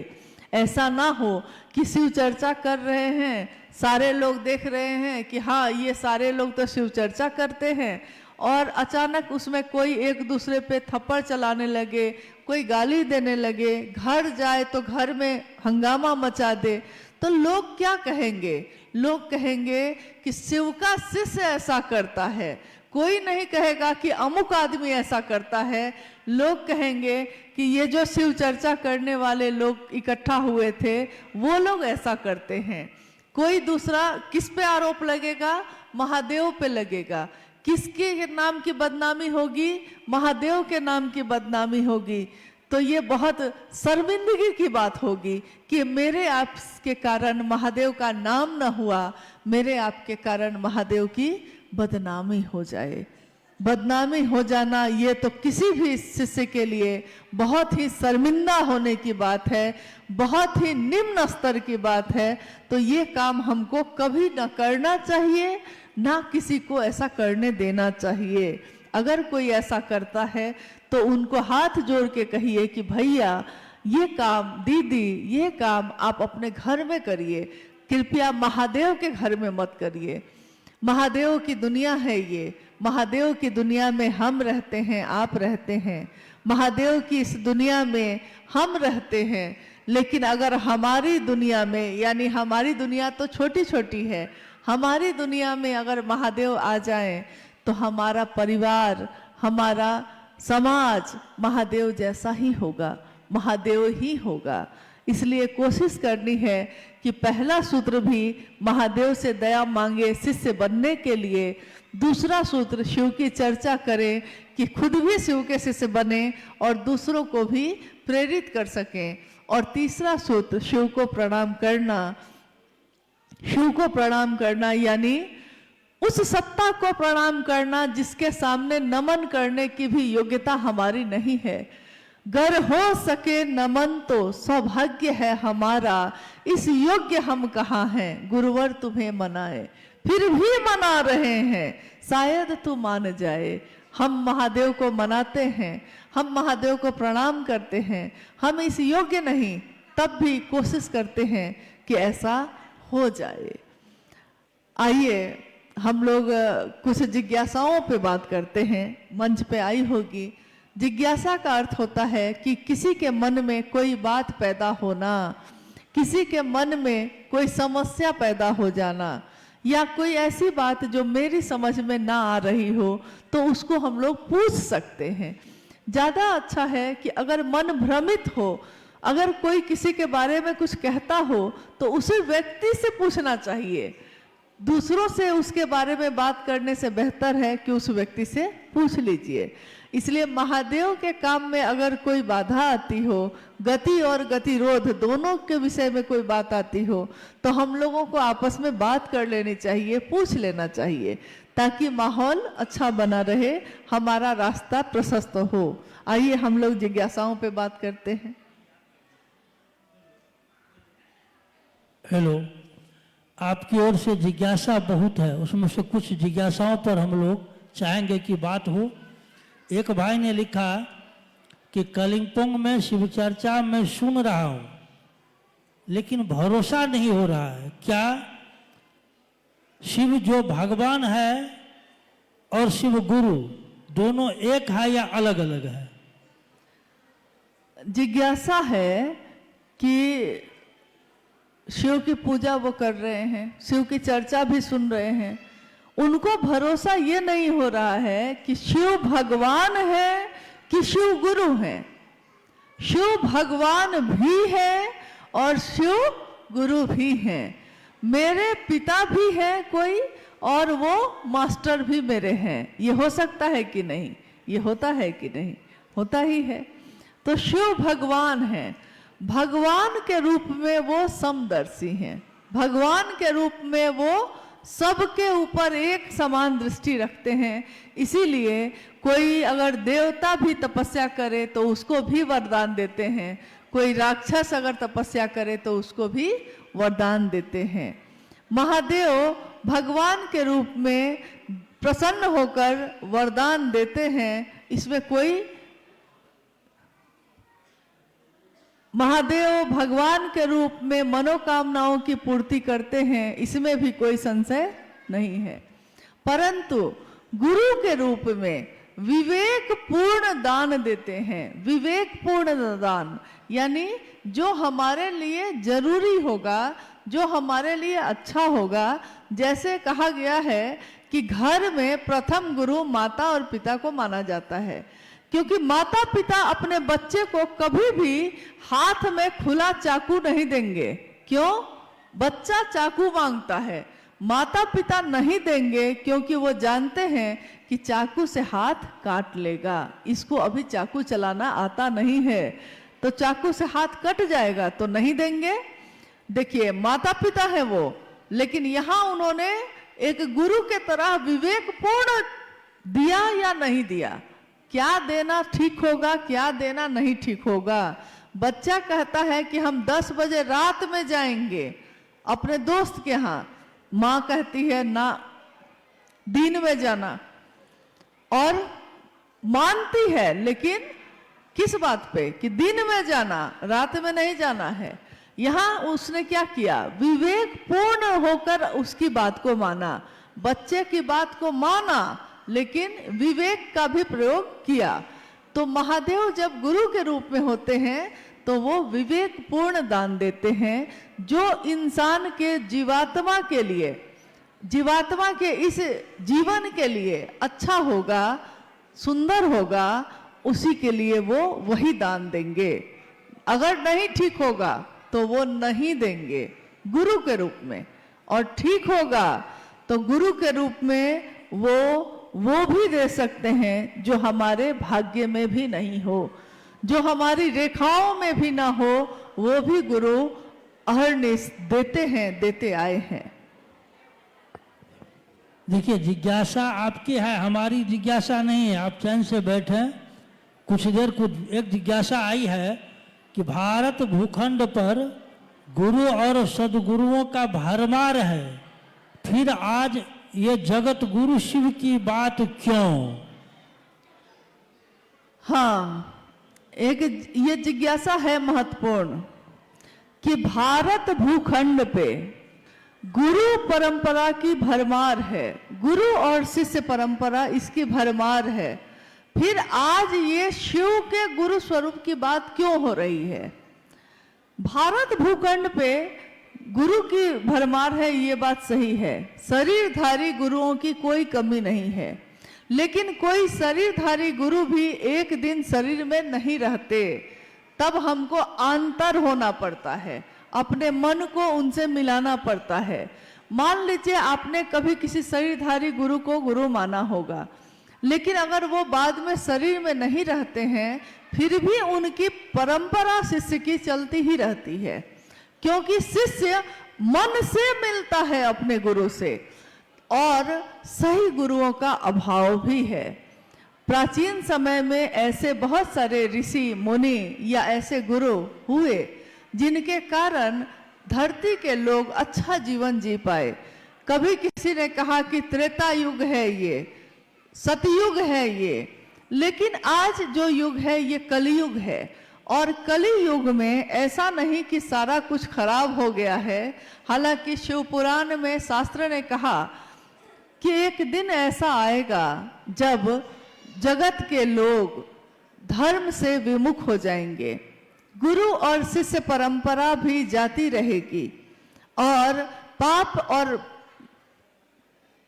Speaker 5: ऐसा ना हो कि शिव चर्चा कर रहे हैं, सारे लोग देख रहे हैं कि हाँ ये सारे लोग तो शिव चर्चा करते हैं, और अचानक उसमें कोई एक दूसरे पे थप्पड़ चलाने लगे, कोई गाली देने लगे, घर जाए तो घर में हंगामा मचा दे, तो लोग क्या कहेंगे? लोग कहेंगे कि शिव का शिष्य ऐसा करता है। कोई नहीं कहेगा कि अमुक आदमी ऐसा करता है, लोग कहेंगे कि ये जो शिव चर्चा करने वाले लोग इकट्ठा हुए थे वो लोग ऐसा करते हैं। कोई दूसरा किस पे आरोप लगेगा? महादेव पे लगेगा। किसके नाम की बदनामी होगी? महादेव के नाम की बदनामी होगी। तो ये बहुत शर्मिंदगी की बात होगी कि मेरे आपके कारण महादेव का नाम न हुआ, मेरे आपके कारण महादेव की बदनामी हो जाए। बदनामी हो जाना ये तो किसी भी शिष्य के लिए बहुत ही शर्मिंदा होने की बात है, बहुत ही निम्न स्तर की बात है। तो ये काम हमको कभी न करना चाहिए, ना किसी को ऐसा करने देना चाहिए। अगर कोई ऐसा करता है तो उनको हाथ जोड़ के कहिए कि भैया ये काम, दीदी ये काम आप अपने घर में करिए, कृपया महादेव के घर में मत करिए। महादेव की दुनिया है ये, महादेव की दुनिया में हम रहते हैं, आप रहते हैं, महादेव की इस दुनिया में हम रहते हैं। लेकिन अगर हमारी दुनिया में, यानी हमारी दुनिया तो छोटी छोटी है, हमारी दुनिया में अगर महादेव आ जाएं तो हमारा परिवार, हमारा समाज महादेव जैसा ही होगा, महादेव ही होगा। इसलिए कोशिश करनी है कि पहला सूत्र भी महादेव से दया मांगे शिष्य बनने के लिए, दूसरा सूत्र शिव की चर्चा करें कि खुद भी शिव के शिष्य बने और दूसरों को भी प्रेरित कर सकें, और तीसरा सूत्र शिव को प्रणाम करना। शिव को प्रणाम करना यानी उस सत्ता को प्रणाम करना जिसके सामने नमन करने की भी योग्यता हमारी नहीं है। गर हो सके नमन तो सौभाग्य है हमारा, इस योग्य हम कहाँ हैं, गुरुवर तुम्हें मनाए। फिर भी मना रहे हैं, शायद तू मान जाए। हम महादेव को मनाते हैं, हम महादेव को प्रणाम करते हैं, हम इस योग्य नहीं, तब भी कोशिश करते हैं कि ऐसा हो जाए। आइए हम लोग कुछ जिज्ञासाओं पे बात करते हैं। मंच पे आई होगी। जिज्ञासा का अर्थ होता है कि किसी के मन में कोई बात पैदा होना, किसी के मन में कोई समस्या पैदा हो जाना, या कोई ऐसी बात जो मेरी समझ में ना आ रही हो तो उसको हम लोग पूछ सकते हैं। ज़्यादा अच्छा है कि अगर मन भ्रमित हो, अगर कोई किसी के बारे में कुछ कहता हो तो उसे व्यक्ति से पूछना चाहिए। दूसरों से उसके बारे में बात करने से बेहतर है कि उस व्यक्ति से पूछ लीजिए। इसलिए महादेव के काम में अगर कोई बाधा आती हो, गति और गतिरोध दोनों के विषय में कोई बात आती हो, तो हम लोगों को आपस में बात कर लेनी चाहिए, पूछ लेना चाहिए, ताकि माहौल अच्छा बना रहे, हमारा रास्ता प्रशस्त हो। आइए हम लोग जिज्ञासाओं पे बात करते हैं।
Speaker 2: हेलो, आपकी ओर से जिज्ञासा बहुत है, उसमें से कुछ जिज्ञासाओं पर हम लोग चाहेंगे कि बात हो। एक भाई ने लिखा कि कलिंपोंग में शिव चर्चा मैं सुन रहा हूं लेकिन भरोसा नहीं हो रहा है, क्या शिव जो भगवान है और शिव गुरु दोनों एक है या अलग अलग है?
Speaker 5: जिज्ञासा है कि शिव की पूजा वो कर रहे हैं, शिव की चर्चा भी सुन रहे हैं, उनको भरोसा ये नहीं हो रहा है कि शिव भगवान है कि शिव गुरु है। शिव भगवान भी है और शिव गुरु भी हैं। मेरे पिता भी हैं कोई और वो मास्टर भी मेरे हैं। ये हो सकता है कि नहीं? ये होता है कि नहीं? होता ही है। तो शिव भगवान है, भगवान के रूप में वो समदर्शी हैं, भगवान के रूप में वो सबके ऊपर एक समान दृष्टि रखते हैं। इसीलिए कोई अगर देवता भी तपस्या करे तो उसको भी वरदान देते हैं, कोई राक्षस अगर तपस्या करे तो उसको भी वरदान देते हैं। महादेव भगवान के रूप में प्रसन्न होकर वरदान देते हैं, इसमें कोई, महादेव भगवान के रूप में मनोकामनाओं की पूर्ति करते हैं, इसमें भी कोई संशय नहीं है। परंतु गुरु के रूप में विवेक पूर्ण दान देते हैं। विवेक पूर्ण दान यानी जो हमारे लिए जरूरी होगा, जो हमारे लिए अच्छा होगा। जैसे कहा गया है कि घर में प्रथम गुरु माता और पिता को माना जाता है, क्योंकि माता पिता अपने बच्चे को कभी भी हाथ में खुला चाकू नहीं देंगे। क्यों? बच्चा चाकू मांगता है, माता पिता नहीं देंगे क्योंकि वो जानते हैं कि चाकू से हाथ काट लेगा, इसको अभी चाकू चलाना आता नहीं है, तो चाकू से हाथ कट जाएगा, तो नहीं देंगे। देखिए माता पिता है वो, लेकिन यहाँ उन्होंने एक गुरु के तरह विवेक पूर्ण दिया या नहीं दिया, क्या देना ठीक होगा, क्या देना नहीं ठीक होगा। बच्चा कहता है कि हम 10 बजे रात में जाएंगे अपने दोस्त के यहाँ, माँ कहती है ना दिन में जाना, और मानती है, लेकिन किस बात पे कि दिन में जाना, रात में नहीं जाना है। यहाँ उसने क्या किया? विवेक पूर्ण होकर उसकी बात को माना, बच्चे की बात को माना, लेकिन विवेक का भी प्रयोग किया। तो महादेव जब गुरु के रूप में होते हैं तो वो विवेक पूर्ण दान देते हैं, जो इंसान के जीवात्मा के लिए जीवात्मा के इस जीवन के लिए अच्छा होगा, सुंदर होगा, उसी के लिए वो वही दान देंगे। अगर नहीं ठीक होगा तो वो नहीं देंगे गुरु के रूप में, और ठीक होगा तो गुरु के रूप में वो भी दे सकते हैं जो हमारे भाग्य में भी नहीं हो, जो हमारी रेखाओं में भी ना हो, वो भी गुरु अहर्निश देते हैं, देते आए हैं।
Speaker 2: देखिए, जिज्ञासा आपकी है, हमारी जिज्ञासा नहीं है। आप चैन से बैठे, कुछ देर एक जिज्ञासा आई है कि भारत भूखंड पर गुरु और सदगुरुओं का भरमार है, फिर आज ये जगत गुरु शिव की बात क्यों?
Speaker 5: हाँ, एक ये जिज्ञासा है महत्वपूर्ण कि भारत भूखंड पे गुरु परंपरा की भरमार है, गुरु और शिष्य परंपरा इसकी भरमार है, फिर आज ये शिव के गुरु स्वरूप की बात क्यों हो रही है? भारत भूखंड पे गुरु की भरमार है, ये बात सही है। शरीरधारी गुरुओं की कोई कमी नहीं है, लेकिन कोई शरीरधारी गुरु भी एक दिन शरीर में नहीं रहते, तब हमको अंतर होना पड़ता है, अपने मन को उनसे मिलाना पड़ता है। मान लीजिए आपने कभी किसी शरीरधारी गुरु को गुरु माना होगा, लेकिन अगर वो बाद में शरीर में नहीं रहते हैं, फिर भी उनकी परंपरा शिष्य की चलती ही रहती है, क्योंकि शिष्य मन से मिलता है अपने गुरु से, और सही गुरुओं का अभाव भी है। प्राचीन समय में ऐसे बहुत सारे ऋषि मुनि या ऐसे गुरु हुए जिनके कारण धरती के लोग अच्छा जीवन जी पाए। कभी किसी ने कहा कि त्रेता युग है, ये सतयुग है ये, लेकिन आज जो युग है ये कलयुग है, और कली युग में ऐसा नहीं कि सारा कुछ खराब हो गया है। हालांकि शिव पुराण में शास्त्र ने कहा कि एक दिन ऐसा आएगा जब जगत के लोग धर्म से विमुख हो जाएंगे, गुरु और शिष्य परंपरा भी जाती रहेगी, और पाप और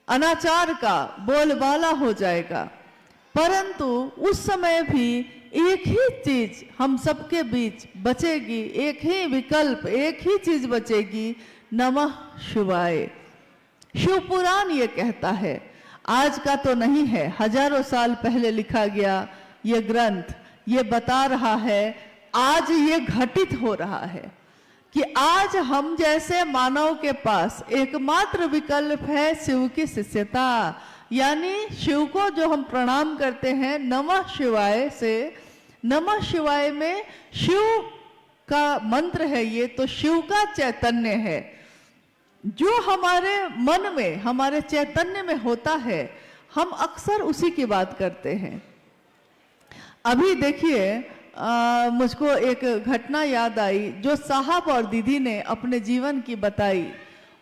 Speaker 5: अनाचार का बोलबाला हो जाएगा। परंतु उस समय भी एक ही चीज हम सबके बीच बचेगी, एक ही विकल्प, एक ही चीज बचेगी, नमः शिवाय। शिव पुराण ये कहता है, आज का तो नहीं है, हजारों साल पहले लिखा गया ये ग्रंथ ये बता रहा है, आज ये घटित हो रहा है कि आज हम जैसे मानव के पास एकमात्र विकल्प है शिव की शिष्यता। यानी शिव को जो हम प्रणाम करते हैं नमः शिवाय से, नमः शिवाय में शिव का मंत्र है, ये तो शिव का चैतन्य है जो हमारे मन में, हमारे चैतन्य में होता है, हम अक्सर उसी की बात करते हैं। अभी देखिए, मुझको एक घटना याद आई जो साहब और दीदी ने अपने जीवन की बताई।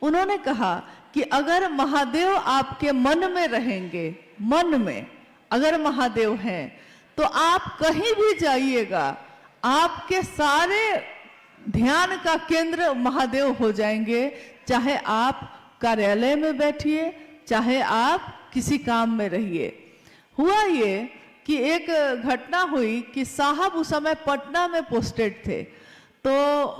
Speaker 5: उन्होंने कहा कि अगर महादेव आपके मन में रहेंगे, मन में अगर महादेव हैं, तो आप कहीं भी जाइएगा, आपके सारे ध्यान का केंद्र महादेव हो जाएंगे, चाहे आप कार्यालय में बैठिए, चाहे आप किसी काम में रहिए। हुआ ये कि एक घटना हुई कि साहब उस समय पटना में पोस्टेड थे, तो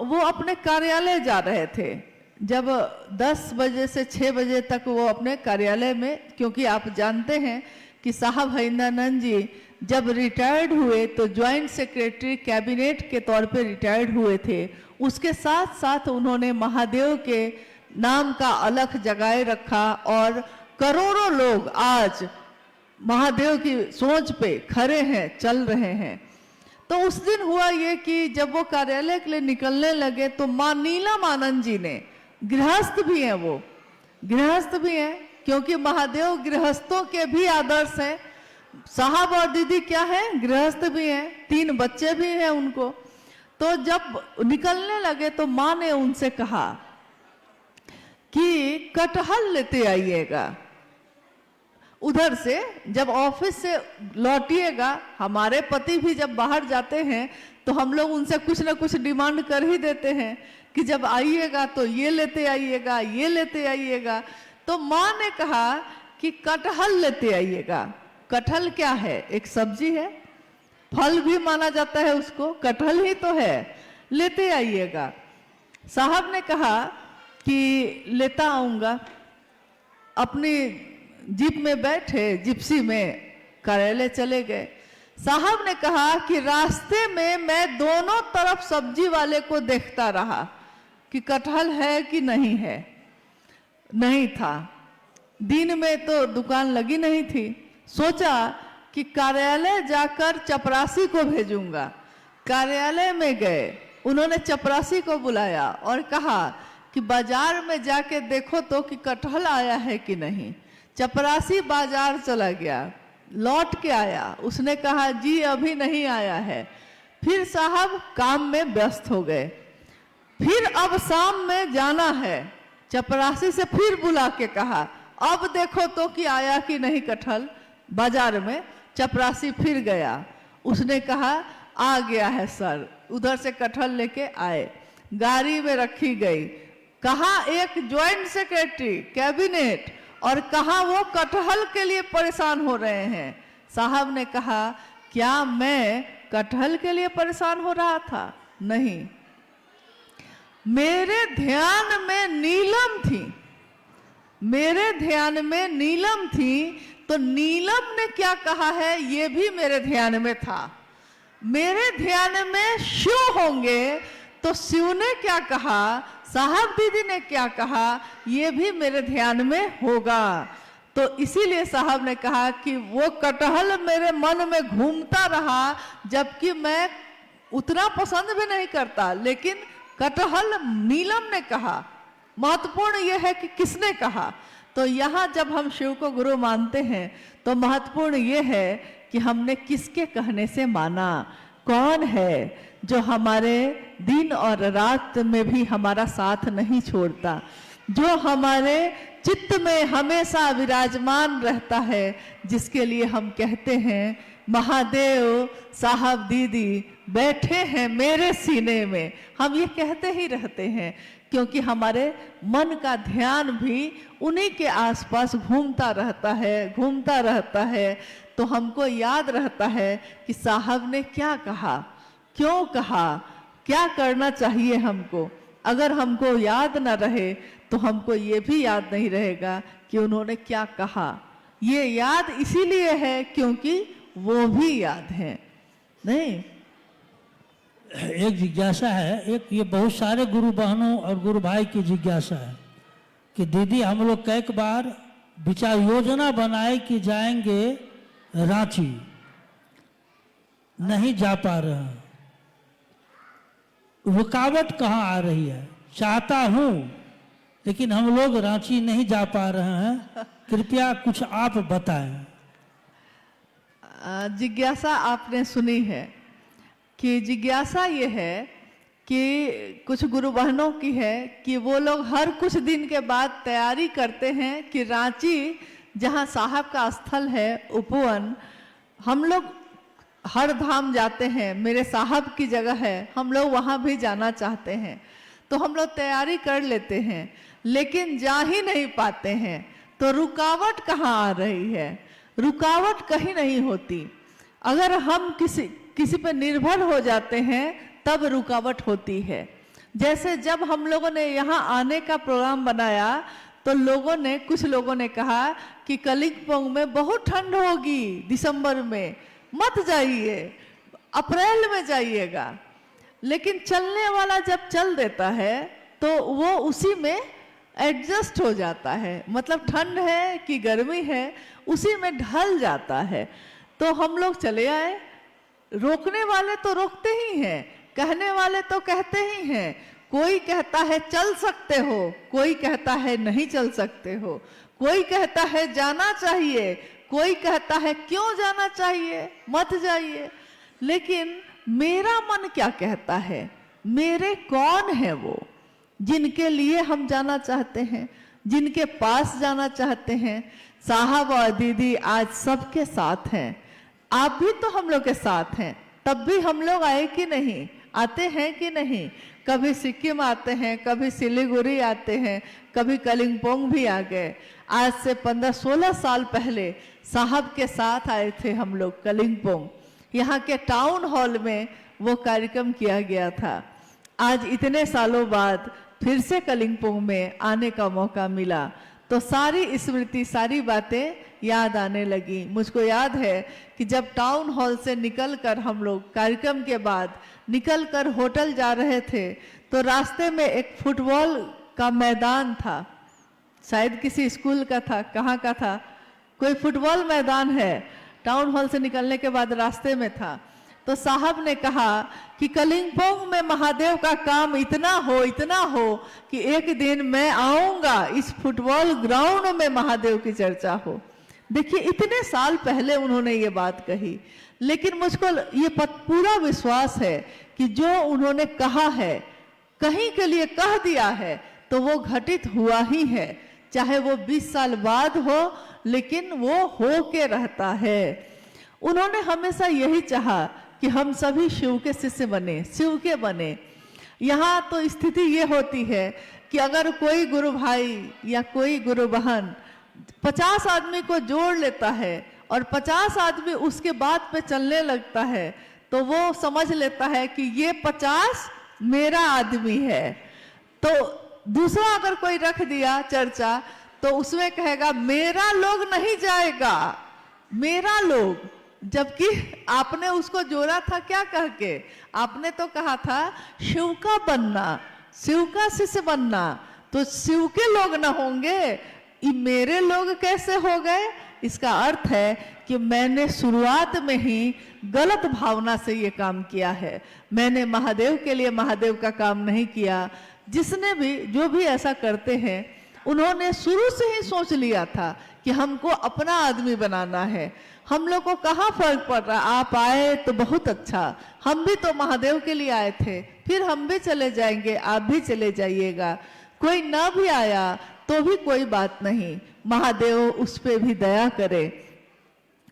Speaker 5: वो अपने कार्यालय जा रहे थे। जब 10 बजे से 6 बजे तक वो अपने कार्यालय में, क्योंकि आप जानते हैं कि साहब हरिंद्रानंद जी जब रिटायर्ड हुए तो ज्वाइंट सेक्रेटरी कैबिनेट के तौर पे रिटायर्ड हुए थे। उसके साथ साथ उन्होंने महादेव के नाम का अलख जगाए रखा, और करोड़ों लोग आज महादेव की सोच पे खड़े हैं, चल रहे हैं। तो उस दिन हुआ ये कि जब वो कार्यालय के लिए निकलने लगे तो मां नीलम आनंद जी ने, गृहस्थ भी हैं, वो गृहस्थ भी हैं, क्योंकि महादेव गृहस्थों के भी आदर्श हैं। साहब और दीदी क्या है, गृहस्थ भी हैं, 3 बच्चे भी हैं उनको। तो जब निकलने लगे तो मां ने उनसे कहा कि कटहल लेते आइएगा, उधर से जब ऑफिस से लौटिएगा। हमारे पति भी जब बाहर जाते हैं तो हम लोग उनसे कुछ ना कुछ डिमांड कर ही देते हैं कि जब आइएगा तो ये लेते आइएगा, ये लेते आइएगा। तो माँ ने कहा कि कटहल लेते आइएगा। कटहल क्या है? एक सब्जी है, फल भी माना जाता है उसको, कटहल ही तो है, लेते आइएगा। साहब ने कहा कि लेता आऊंगा। अपनी जीप में बैठे, जिप्सी में कार्यालय चले गए। साहब ने कहा कि रास्ते में मैं दोनों तरफ सब्जी वाले को देखता रहा कि कटहल है कि नहीं है। नहीं था। दिन में तो दुकान लगी नहीं थी। सोचा कि कार्यालय जाकर चपरासी को भेजूंगा। कार्यालय में गए, उन्होंने चपरासी को बुलाया और कहा कि बाजार में जाके देखो तो कि कटहल आया है कि नहीं। चपरासी बाजार चला गया, लौट के आया, उसने कहा जी अभी नहीं आया है। फिर साहब काम में व्यस्त हो गए। फिर अब शाम में जाना है, चपरासी से फिर बुला के कहा अब देखो तो कि आया कि नहीं कटहल बाजार में। चपरासी फिर गया, उसने कहा आ गया है सर। उधर से कटहल लेके आए, गाड़ी में रखी गई। कहा एक ज्वाइंट सेक्रेटरी कैबिनेट और कहा वो कटहल के लिए परेशान हो रहे हैं। साहब ने कहा क्या मैं कटहल के लिए परेशान हो रहा था? नहीं, मेरे ध्यान में नीलम थी। मेरे ध्यान में नीलम थी तो नीलम ने क्या कहा है ये भी मेरे ध्यान में था। मेरे ध्यान में शिव होंगे तो शिव ने क्या कहा, साहब दीदी ने क्या कहा, ये भी मेरे ध्यान में होगा। तो इसीलिए साहब ने कहा कि वो कटहल मेरे मन में घूमता रहा, जबकि मैं उतना पसंद भी नहीं करता, लेकिन कटहल नीलम ने कहा। महत्वपूर्ण यह है कि किसने कहा। तो यहाँ जब हम शिव को गुरु मानते हैं तो महत्वपूर्ण यह है कि हमने किसके कहने से माना। कौन है जो हमारे दिन और रात में भी हमारा साथ नहीं छोड़ता, जो हमारे चित्त में हमेशा विराजमान रहता है, जिसके लिए हम कहते हैं महादेव साहब दीदी बैठे हैं मेरे सीने में। हम ये कहते ही रहते हैं क्योंकि हमारे मन का ध्यान भी उन्हीं के आसपास घूमता रहता है। तो हमको याद रहता है कि साहब ने क्या कहा, क्यों कहा, क्या करना चाहिए हमको। अगर हमको याद ना रहे तो हमको ये भी याद नहीं रहेगा कि उन्होंने क्या कहा। ये याद इसीलिए है क्योंकि वो भी याद है। नहीं,
Speaker 2: एक जिज्ञासा है, एक ये बहुत सारे गुरु बहनों और गुरु भाई की जिज्ञासा है कि दीदी हम लोग कई बार विचार योजना बनाए कि जाएंगे रांची, नहीं जा पा रहे हैं, रुकावट कहाँ आ रही है? चाहता हूं लेकिन हम लोग रांची नहीं जा पा रहे हैं, कृपया कुछ आप बताएं।
Speaker 5: जिज्ञासा आपने सुनी है कि जिज्ञासा ये है कि कुछ गुरु बहनों की है कि वो लोग हर कुछ दिन के बाद तैयारी करते हैं कि रांची जहाँ साहब का स्थल है उपवन, हम लोग हर धाम जाते हैं, मेरे साहब की जगह है, हम लोग वहाँ भी जाना चाहते हैं। तो हम लोग तैयारी कर लेते हैं लेकिन जा ही नहीं पाते हैं। तो रुकावट कहाँ आ रही है? रुकावट कहीं नहीं होती। अगर हम किसी पे निर्भर हो जाते हैं तब रुकावट होती है। जैसे जब हम लोगों ने यहाँ आने का प्रोग्राम बनाया तो कुछ लोगों ने कहा कि कलिम्पोंग में बहुत ठंड होगी दिसंबर में, मत जाइए, अप्रैल में जाइएगा। लेकिन चलने वाला जब चल देता है तो वो उसी में एडजस्ट हो जाता है, मतलब ठंड है कि गर्मी है उसी में ढल जाता है। तो हम लोग चले आए। रोकने वाले तो रोकते ही हैं, कहने वाले तो कहते ही हैं। कोई कहता है चल सकते हो, कोई कहता है नहीं चल सकते हो, कोई कहता है जाना चाहिए, कोई कहता है क्यों जाना चाहिए, मत जाइए। लेकिन मेरा मन क्या कहता है? मेरे कौन है वो जिनके लिए हम जाना चाहते हैं, जिनके पास जाना चाहते हैं? साहब और दीदी आज सबके साथ हैं। आप भी तो हम लोग के साथ हैं, तब भी हम लोग आए कि नहीं? आते हैं कि नहीं? कभी सिक्किम आते हैं, कभी सिलीगुड़ी आते हैं, कभी कलिम्पोंग भी आ गए। आज से 15-16 साल पहले साहब के साथ आए थे हम लोग कलिम्पोंग। यहाँ के टाउन हॉल में वो कार्यक्रम किया गया था। आज इतने सालों बाद फिर से कलिम्पोंग में आने का मौका मिला तो सारी स्मृति, सारी बातें याद आने लगी। मुझको याद है कि जब टाउन हॉल से निकलकर हम लोग कार्यक्रम के बाद निकलकर होटल जा रहे थे तो रास्ते में एक फुटबॉल का मैदान था, शायद किसी स्कूल का था, कहाँ का था, कोई फुटबॉल मैदान है, टाउन हॉल से निकलने के बाद रास्ते में था। तो साहब ने कहा कि कलिम्पोंग में महादेव का काम इतना हो कि एक दिन मैं आऊंगा इस फुटबॉल ग्राउंड में महादेव की चर्चा हो। देखिए इतने साल पहले उन्होंने ये बात कही, लेकिन मुझको ये पूरा विश्वास है कि जो उन्होंने कहा है, कहीं के लिए कह दिया है तो वो घटित हुआ ही है, चाहे वो 20 साल बाद हो, लेकिन वो हो के रहता है। उन्होंने हमेशा यही चाहा कि हम सभी शिव के शिष्य बने, शिव के बने। यहाँ तो स्थिति ये होती है कि अगर कोई गुरु भाई या कोई गुरु बहन 50 आदमी को जोड़ लेता है और 50 आदमी उसके बात पे चलने लगता है तो वो समझ लेता है कि ये 50 मेरा आदमी है। तो दूसरा अगर कोई रख दिया चर्चा तो उसमें कहेगा मेरा लोग नहीं जाएगा, मेरा लोग। जबकि आपने उसको जोड़ा था क्या कह के? आपने तो कहा था शिव का बनना, शिव का शिष्य बनना। तो शिव के लोग ना होंगे, ये मेरे लोग कैसे हो गए? इसका अर्थ है कि मैंने शुरुआत में ही गलत भावना से ये काम किया है। मैंने महादेव के लिए महादेव का काम नहीं किया। जिसने भी, जो भी ऐसा करते हैं, उन्होंने शुरू से ही सोच लिया था कि हमको अपना आदमी बनाना है। हम लोग को कहाँ फर्क पड़ रहा, आप आए तो बहुत अच्छा, हम भी तो महादेव के लिए आए थे, फिर हम भी चले जाएंगे, आप भी चले जाइएगा। कोई ना भी आया तो भी कोई बात नहीं, महादेव उस पे भी दया करे,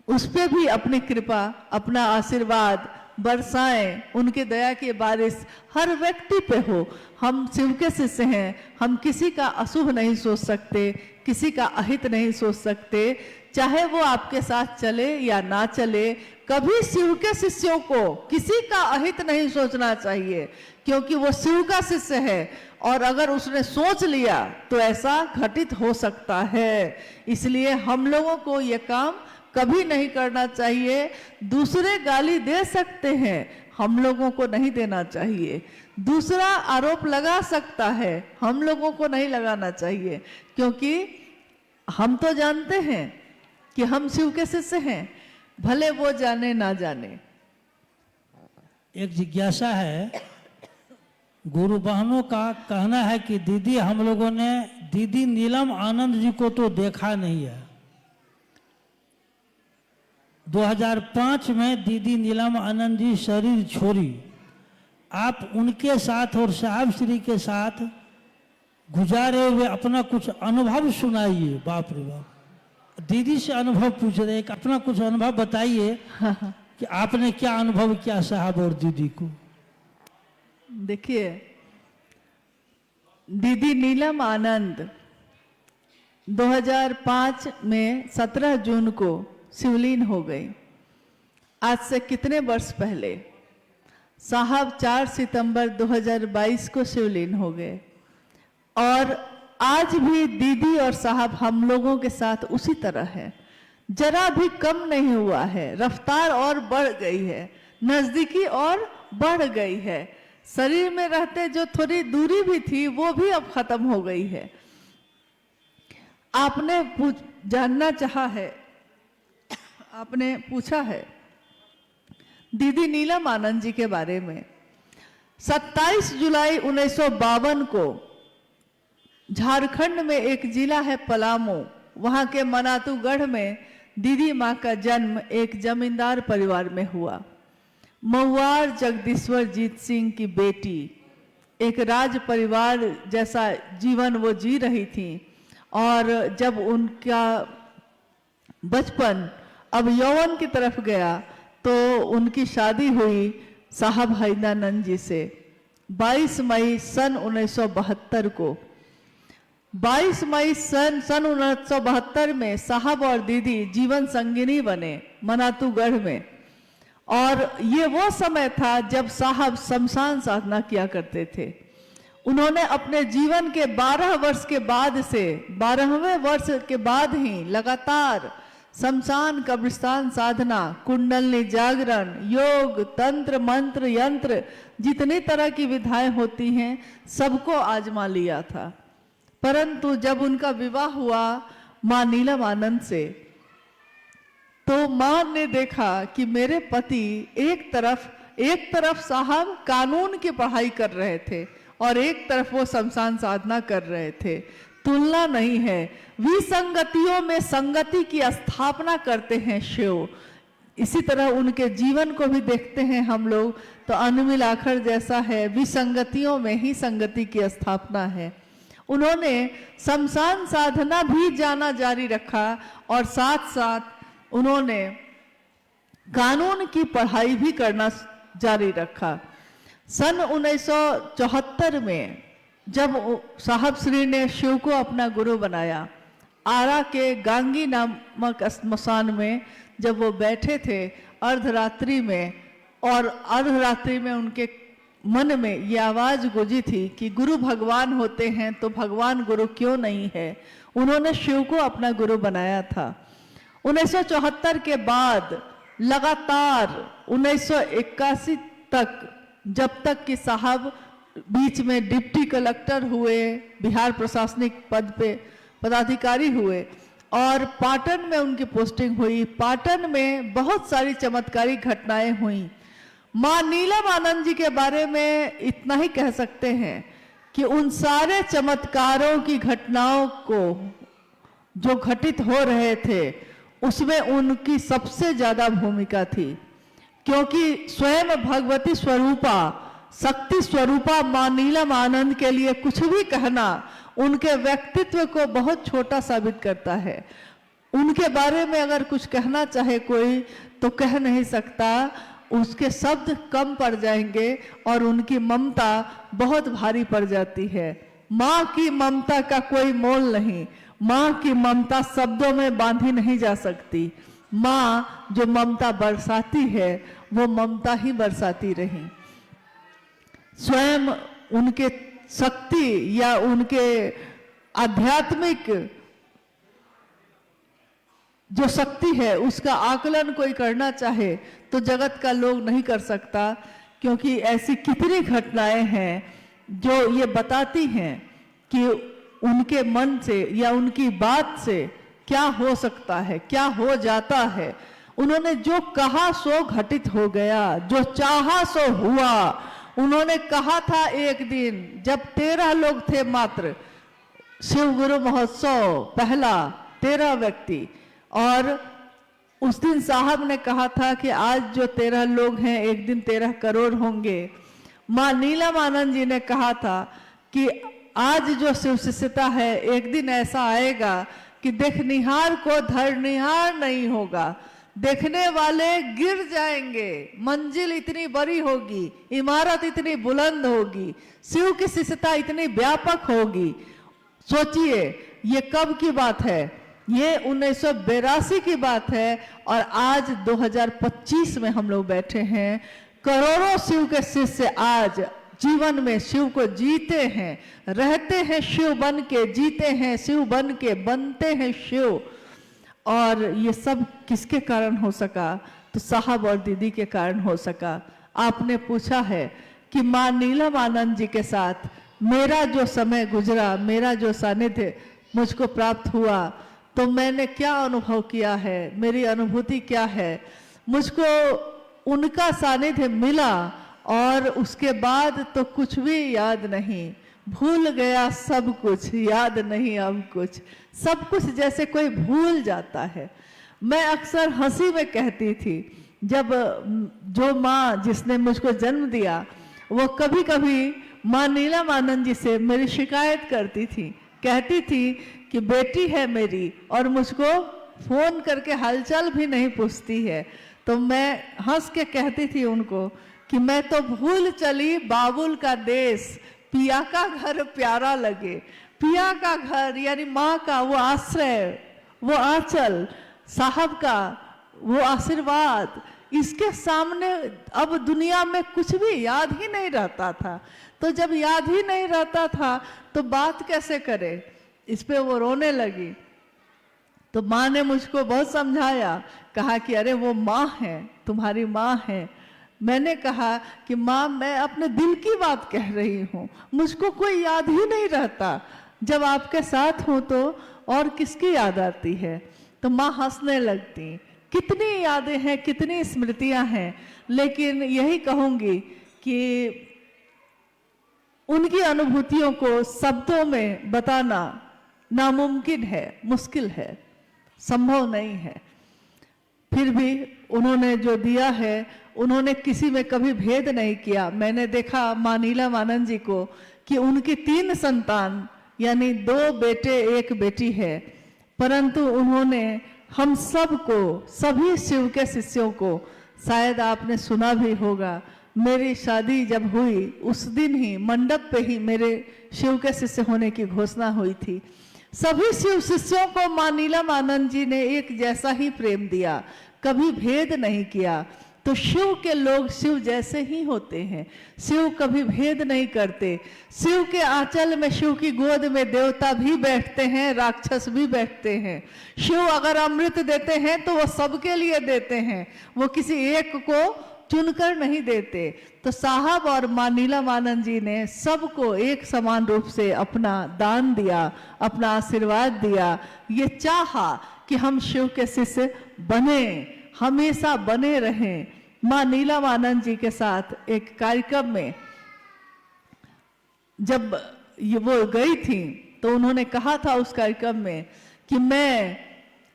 Speaker 5: उस पे भी अपनी कृपा, अपना आशीर्वाद बरसाएं, उनकी दया की बारिश हर व्यक्ति पे हो। हम शिव के शिष्य हैं, हम किसी का अशुभ नहीं सोच सकते, किसी का अहित नहीं सोच सकते, चाहे वो आपके साथ चले या ना चले। कभी शिव के शिष्यों को किसी का अहित नहीं सोचना चाहिए, क्योंकि वो शिव का शिष्य है और अगर उसने सोच लिया तो ऐसा घटित हो सकता है। इसलिए हम लोगों को ये काम कभी नहीं करना चाहिए। दूसरे गाली दे सकते हैं, हम लोगों को नहीं देना चाहिए। दूसरा आरोप लगा सकता है, हम लोगों को नहीं लगाना चाहिए, क्योंकि हम तो जानते हैं कि हम शिव के शिष्य हैं, भले वो जाने ना जाने।
Speaker 2: एक जिज्ञासा है, गुरु बहनों का कहना है कि दीदी, हम लोगों ने दीदी नीलम आनंद जी को तो देखा नहीं है। 2005 में दीदी नीलम आनंद जी शरीर छोड़ी, आप उनके साथ और साहब श्री के साथ गुजारे हुए अपना कुछ अनुभव सुनाइए। बाप रे बाप, दीदी से अनुभव पूछ रहे हैं, अपना कुछ अनुभव बताइए कि आपने क्या अनुभव किया साहब और दीदी को।
Speaker 5: देखिए, दीदी नीलम आनंद 2005 में 17 जून को शिवलीन हो गई। आज से कितने वर्ष पहले? साहब 4 सितंबर 2022 को शिवलीन हो गए और आज भी दीदी और साहब हम लोगों के साथ उसी तरह है, जरा भी कम नहीं हुआ है, रफ्तार और बढ़ गई है, नजदीकी और बढ़ गई है। शरीर में रहते जो थोड़ी दूरी भी थी वो भी अब खत्म हो गई है। आपने जानना चाहा है, आपने पूछा है दीदी नीलम आनंद जी के बारे में। 27 जुलाई 1952 को झारखंड में एक जिला है पलामू, वहां के मनातूगढ़ में दीदी माँ का जन्म एक जमींदार परिवार में हुआ। महुआर जगदीश्वर जीत सिंह की बेटी एक राज परिवार जैसा जीवन वो जी रही थी और जब उनका बचपन अब यौवन की तरफ गया तो उनकी शादी हुई साहब हैदानंद जी से 22 मई सन 1972 को। 22 मई सन 1972 में साहब और दीदी जीवन संगिनी बने मनातूगढ़ में। और ये वो समय था जब साहब शमशान साधना किया करते थे। उन्होंने अपने जीवन के 12 वर्ष के बाद से 12वें वर्ष के बाद ही लगातार शमशान कब्रिस्तान साधना, कुंडलनी जागरण, योग, तंत्र, मंत्र, यंत्र, जितनी तरह की विधाएं होती हैं सबको आजमा लिया था। परंतु जब उनका विवाह हुआ मां नीलम आनंद से, तो मां ने देखा कि मेरे पति एक तरफ साहब कानून की पढ़ाई कर रहे थे और एक तरफ वो शमशान साधना कर रहे थे। तुलना नहीं है, विसंगतियों में संगति की स्थापना करते हैं शिव। इसी तरह उनके जीवन को भी देखते हैं हम लोग तो अनमिल आखर जैसा है, विसंगतियों में ही संगति की स्थापना है। उन्होंने शमशान साधना भी जाना जारी रखा और साथ साथ उन्होंने कानून की पढ़ाई भी करना जारी रखा। सन 1974 में जब साहब श्री ने शिव को अपना गुरु बनाया, आरा के गांगी नामक स्मशान में जब वो बैठे थे अर्धरात्रि में, और अर्धरात्रि में उनके मन में ये आवाज गूंजी थी कि गुरु भगवान होते हैं तो भगवान गुरु क्यों नहीं है। उन्होंने शिव को अपना गुरु बनाया था। 1974 के बाद लगातार 1981 तक, जब तक कि साहब बीच में डिप्टी कलेक्टर हुए, बिहार प्रशासनिक पद पे पदाधिकारी हुए और पाटन में उनकी पोस्टिंग हुई। पाटन में बहुत सारी चमत्कारिक घटनाएं हुई। मां नीलम आनंद जी के बारे में इतना ही कह सकते हैं कि उन सारे चमत्कारों की घटनाओं को जो घटित हो रहे थे उसमें उनकी सबसे ज्यादा भूमिका थी, क्योंकि स्वयं भगवती स्वरूपा, शक्ति स्वरूपा मां नीलम आनंद के लिए कुछ भी कहना उनके व्यक्तित्व को बहुत छोटा साबित करता है। उनके बारे में अगर कुछ कहना चाहे कोई तो कह नहीं सकता, उसके शब्द कम पड़ जाएंगे और उनकी ममता बहुत भारी पड़ जाती है। माँ की ममता का कोई मोल नहीं, माँ की ममता शब्दों में बांधी नहीं जा सकती। माँ जो ममता बरसाती है वो ममता ही बरसाती रही। स्वयं उनके शक्ति या उनके आध्यात्मिक जो शक्ति है उसका आकलन कोई करना चाहे तो जगत का लोग नहीं कर सकता, क्योंकि ऐसी कितनी घटनाएं हैं जो ये बताती हैं कि उनके मन से या उनकी बात से क्या हो सकता है, क्या हो जाता है। उन्होंने जो कहा सो घटित हो गया, जो चाहा सो हुआ। उन्होंने कहा था एक दिन जब 13 लोग थे मात्र, शिव गुरु महोत्सव पहला 13 व्यक्ति, और उस दिन साहब ने कहा था कि आज जो 13 लोग हैं एक दिन 13 करोड़ होंगे। मां नीलम आनंद जी ने कहा था कि आज जो शिव शिष्यता है एक दिन ऐसा आएगा कि देखनिहार को धरनिहार नहीं होगा, देखने वाले गिर जाएंगे, मंजिल इतनी बड़ी होगी, इमारत इतनी बुलंद होगी, शिव की शिष्यता इतनी व्यापक होगी। सोचिए ये कब की बात है, ये 1982 की बात है और आज 2025 में हम लोग बैठे हैं। करोड़ों शिव के शिष्य आज जीवन में शिव को जीते हैं, रहते हैं शिव बन के, जीते हैं शिव बन के, बनते हैं शिव। और ये सब किसके कारण हो सका? तो साहब और दीदी के कारण हो सका। आपने पूछा है कि मां नीलम आनंद जी के साथ मेरा जो समय गुजरा, मेरा जो सानिध्य मुझको प्राप्त हुआ, तो मैंने क्या अनुभव किया है, मेरी अनुभूति क्या है। मुझको उनका सानिध्य मिला और उसके बाद तो कुछ भी याद नहीं, भूल गया सब कुछ, याद नहीं अब कुछ, सब कुछ जैसे कोई भूल जाता है। मैं अक्सर हंसी में कहती थी, जब जो माँ जिसने मुझको जन्म दिया वो कभी कभी माँ नीलम आनंद जी से मेरी शिकायत करती थी, कहती थी कि बेटी है मेरी और मुझको फोन करके हालचाल भी नहीं पूछती है। तो मैं हंस के कहती थी उनको कि मैं तो भूल चली बाबुल का देश, पिया का घर प्यारा लगे। पिया का घर यानी माँ का वो आश्रय, वो आंचल, साहब का वो आशीर्वाद, इसके सामने अब दुनिया में कुछ भी याद ही नहीं रहता था। तो जब याद ही नहीं रहता था तो बात कैसे करे, इस पे वो रोने लगी। तो माँ ने मुझको बहुत समझाया, कहा कि अरे वो माँ है, तुम्हारी माँ है। मैंने कहा कि माँ मैं अपने दिल की बात कह रही हूँ, मुझको कोई याद ही नहीं रहता, जब आपके साथ हूँ तो और किसकी याद आती है। तो माँ हंसने लगती। कितनी यादें हैं, कितनी स्मृतियां हैं, लेकिन यही कहूंगी कि उनकी अनुभूतियों को शब्दों में बताना नामुमकिन है, मुश्किल है, संभव नहीं है। फिर भी उन्होंने जो दिया है, उन्होंने किसी में कभी भेद नहीं किया। मैंने देखा माँ नीलम आनंद जी को कि उनकी 3 संतान यानी 2 बेटे 1 बेटी है, परंतु उन्होंने हम सबको, सभी शिव के शिष्यों को, शायद आपने सुना भी होगा, मेरी शादी जब हुई उस दिन ही मंडप पे ही मेरे शिव के शिष्य होने की घोषणा हुई थी। सभी शिव शिष्यों को माँ नीलम आनंद जी ने एक जैसा ही प्रेम दिया, कभी भेद नहीं किया। तो शिव के लोग शिव जैसे ही होते हैं, शिव कभी भेद नहीं करते। शिव के आंचल में, शिव की गोद में देवता भी बैठते हैं, राक्षस भी बैठते हैं। शिव अगर अमृत देते हैं तो वो सबके लिए देते हैं, वो किसी एक को चुनकर नहीं देते। तो साहब और माँ नीलम आनंद जी ने सबको एक समान रूप से अपना दान दिया, अपना आशीर्वाद दिया। ये चाहा कि हम शिव के शिष्य बने, हमेशा बने रहें। माँ नीलम आनंद जी के साथ एक कार्यक्रम में जब वो गई थी तो उन्होंने कहा था उस कार्यक्रम में कि मैं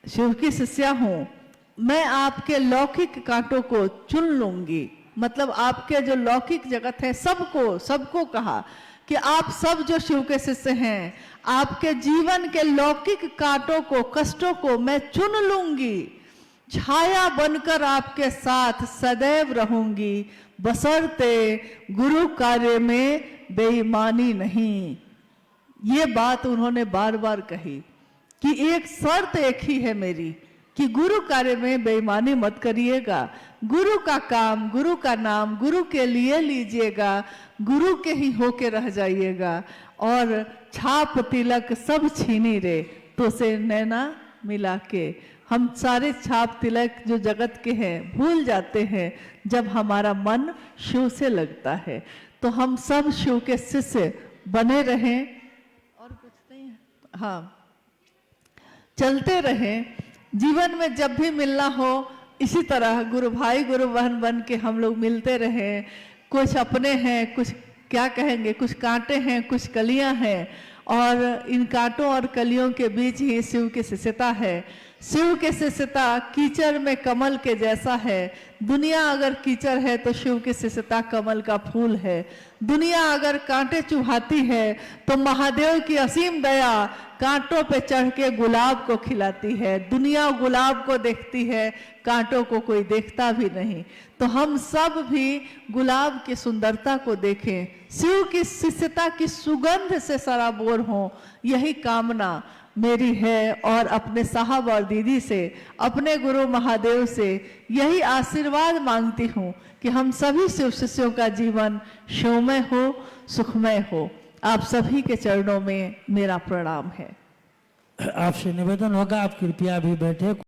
Speaker 5: शिव की शिष्या हूँ, मैं आपके लौकिक कांटों को चुन लूंगी। मतलब आपके जो लौकिक जगत है सबको कहा कि आप सब जो शिव के शिष्य हैं, आपके जीवन के लौकिक कांटों को, कष्टों को मैं चुन लूंगी, छाया बनकर आपके साथ सदैव रहूंगी, बशर्ते गुरु कार्य में बेईमानी नहीं। ये बात उन्होंने बार बार कही कि एक शर्त एक ही है मेरी कि गुरु कार्य में बेईमानी मत करिएगा, गुरु का काम, गुरु का नाम गुरु के लिए लीजिएगा, गुरु के ही होके रह जाइएगा। और छाप तिलक सब छीनी रे तो से नैना मिला के, हम सारे छाप तिलक जो जगत के हैं भूल जाते हैं जब हमारा मन शिव से लगता है। तो हम सब शिव के शिष्य बने रहें और कुछ नहीं है, हाँ, चलते रहें। जीवन में जब भी मिलना हो इसी तरह गुरु भाई गुरु बहन बन के हम लोग मिलते रहें। कुछ अपने हैं, कुछ क्या कहेंगे, कुछ कांटे हैं, कुछ कलियां हैं, और इन कांटों और कलियों के बीच ही शिव की शिष्यता है। शिव के शिष्यता कीचड़ में कमल के जैसा है। दुनिया अगर कीचड़ है तो शिव की शिष्यता कमल का फूल है। दुनिया अगर कांटे चुभाती है तो महादेव की असीम दया कांटों पे चढ़ के गुलाब को खिलाती है। दुनिया गुलाब को देखती है, कांटों को कोई देखता भी नहीं। तो हम सब भी गुलाब की सुंदरता को देखें, शिव की शिष्यता की सुगंध से सराबोर हों, यही कामना मेरी है। और अपने साहब और दीदी से, अपने गुरु महादेव से यही आशीर्वाद मांगती हूँ कि हम सभी शिव शिष्यों का जीवन शिवमय हो, सुखमय हो। आप सभी के चरणों में मेरा प्रणाम है।
Speaker 2: आपसे निवेदन होगा, आप कृपया भी बैठे।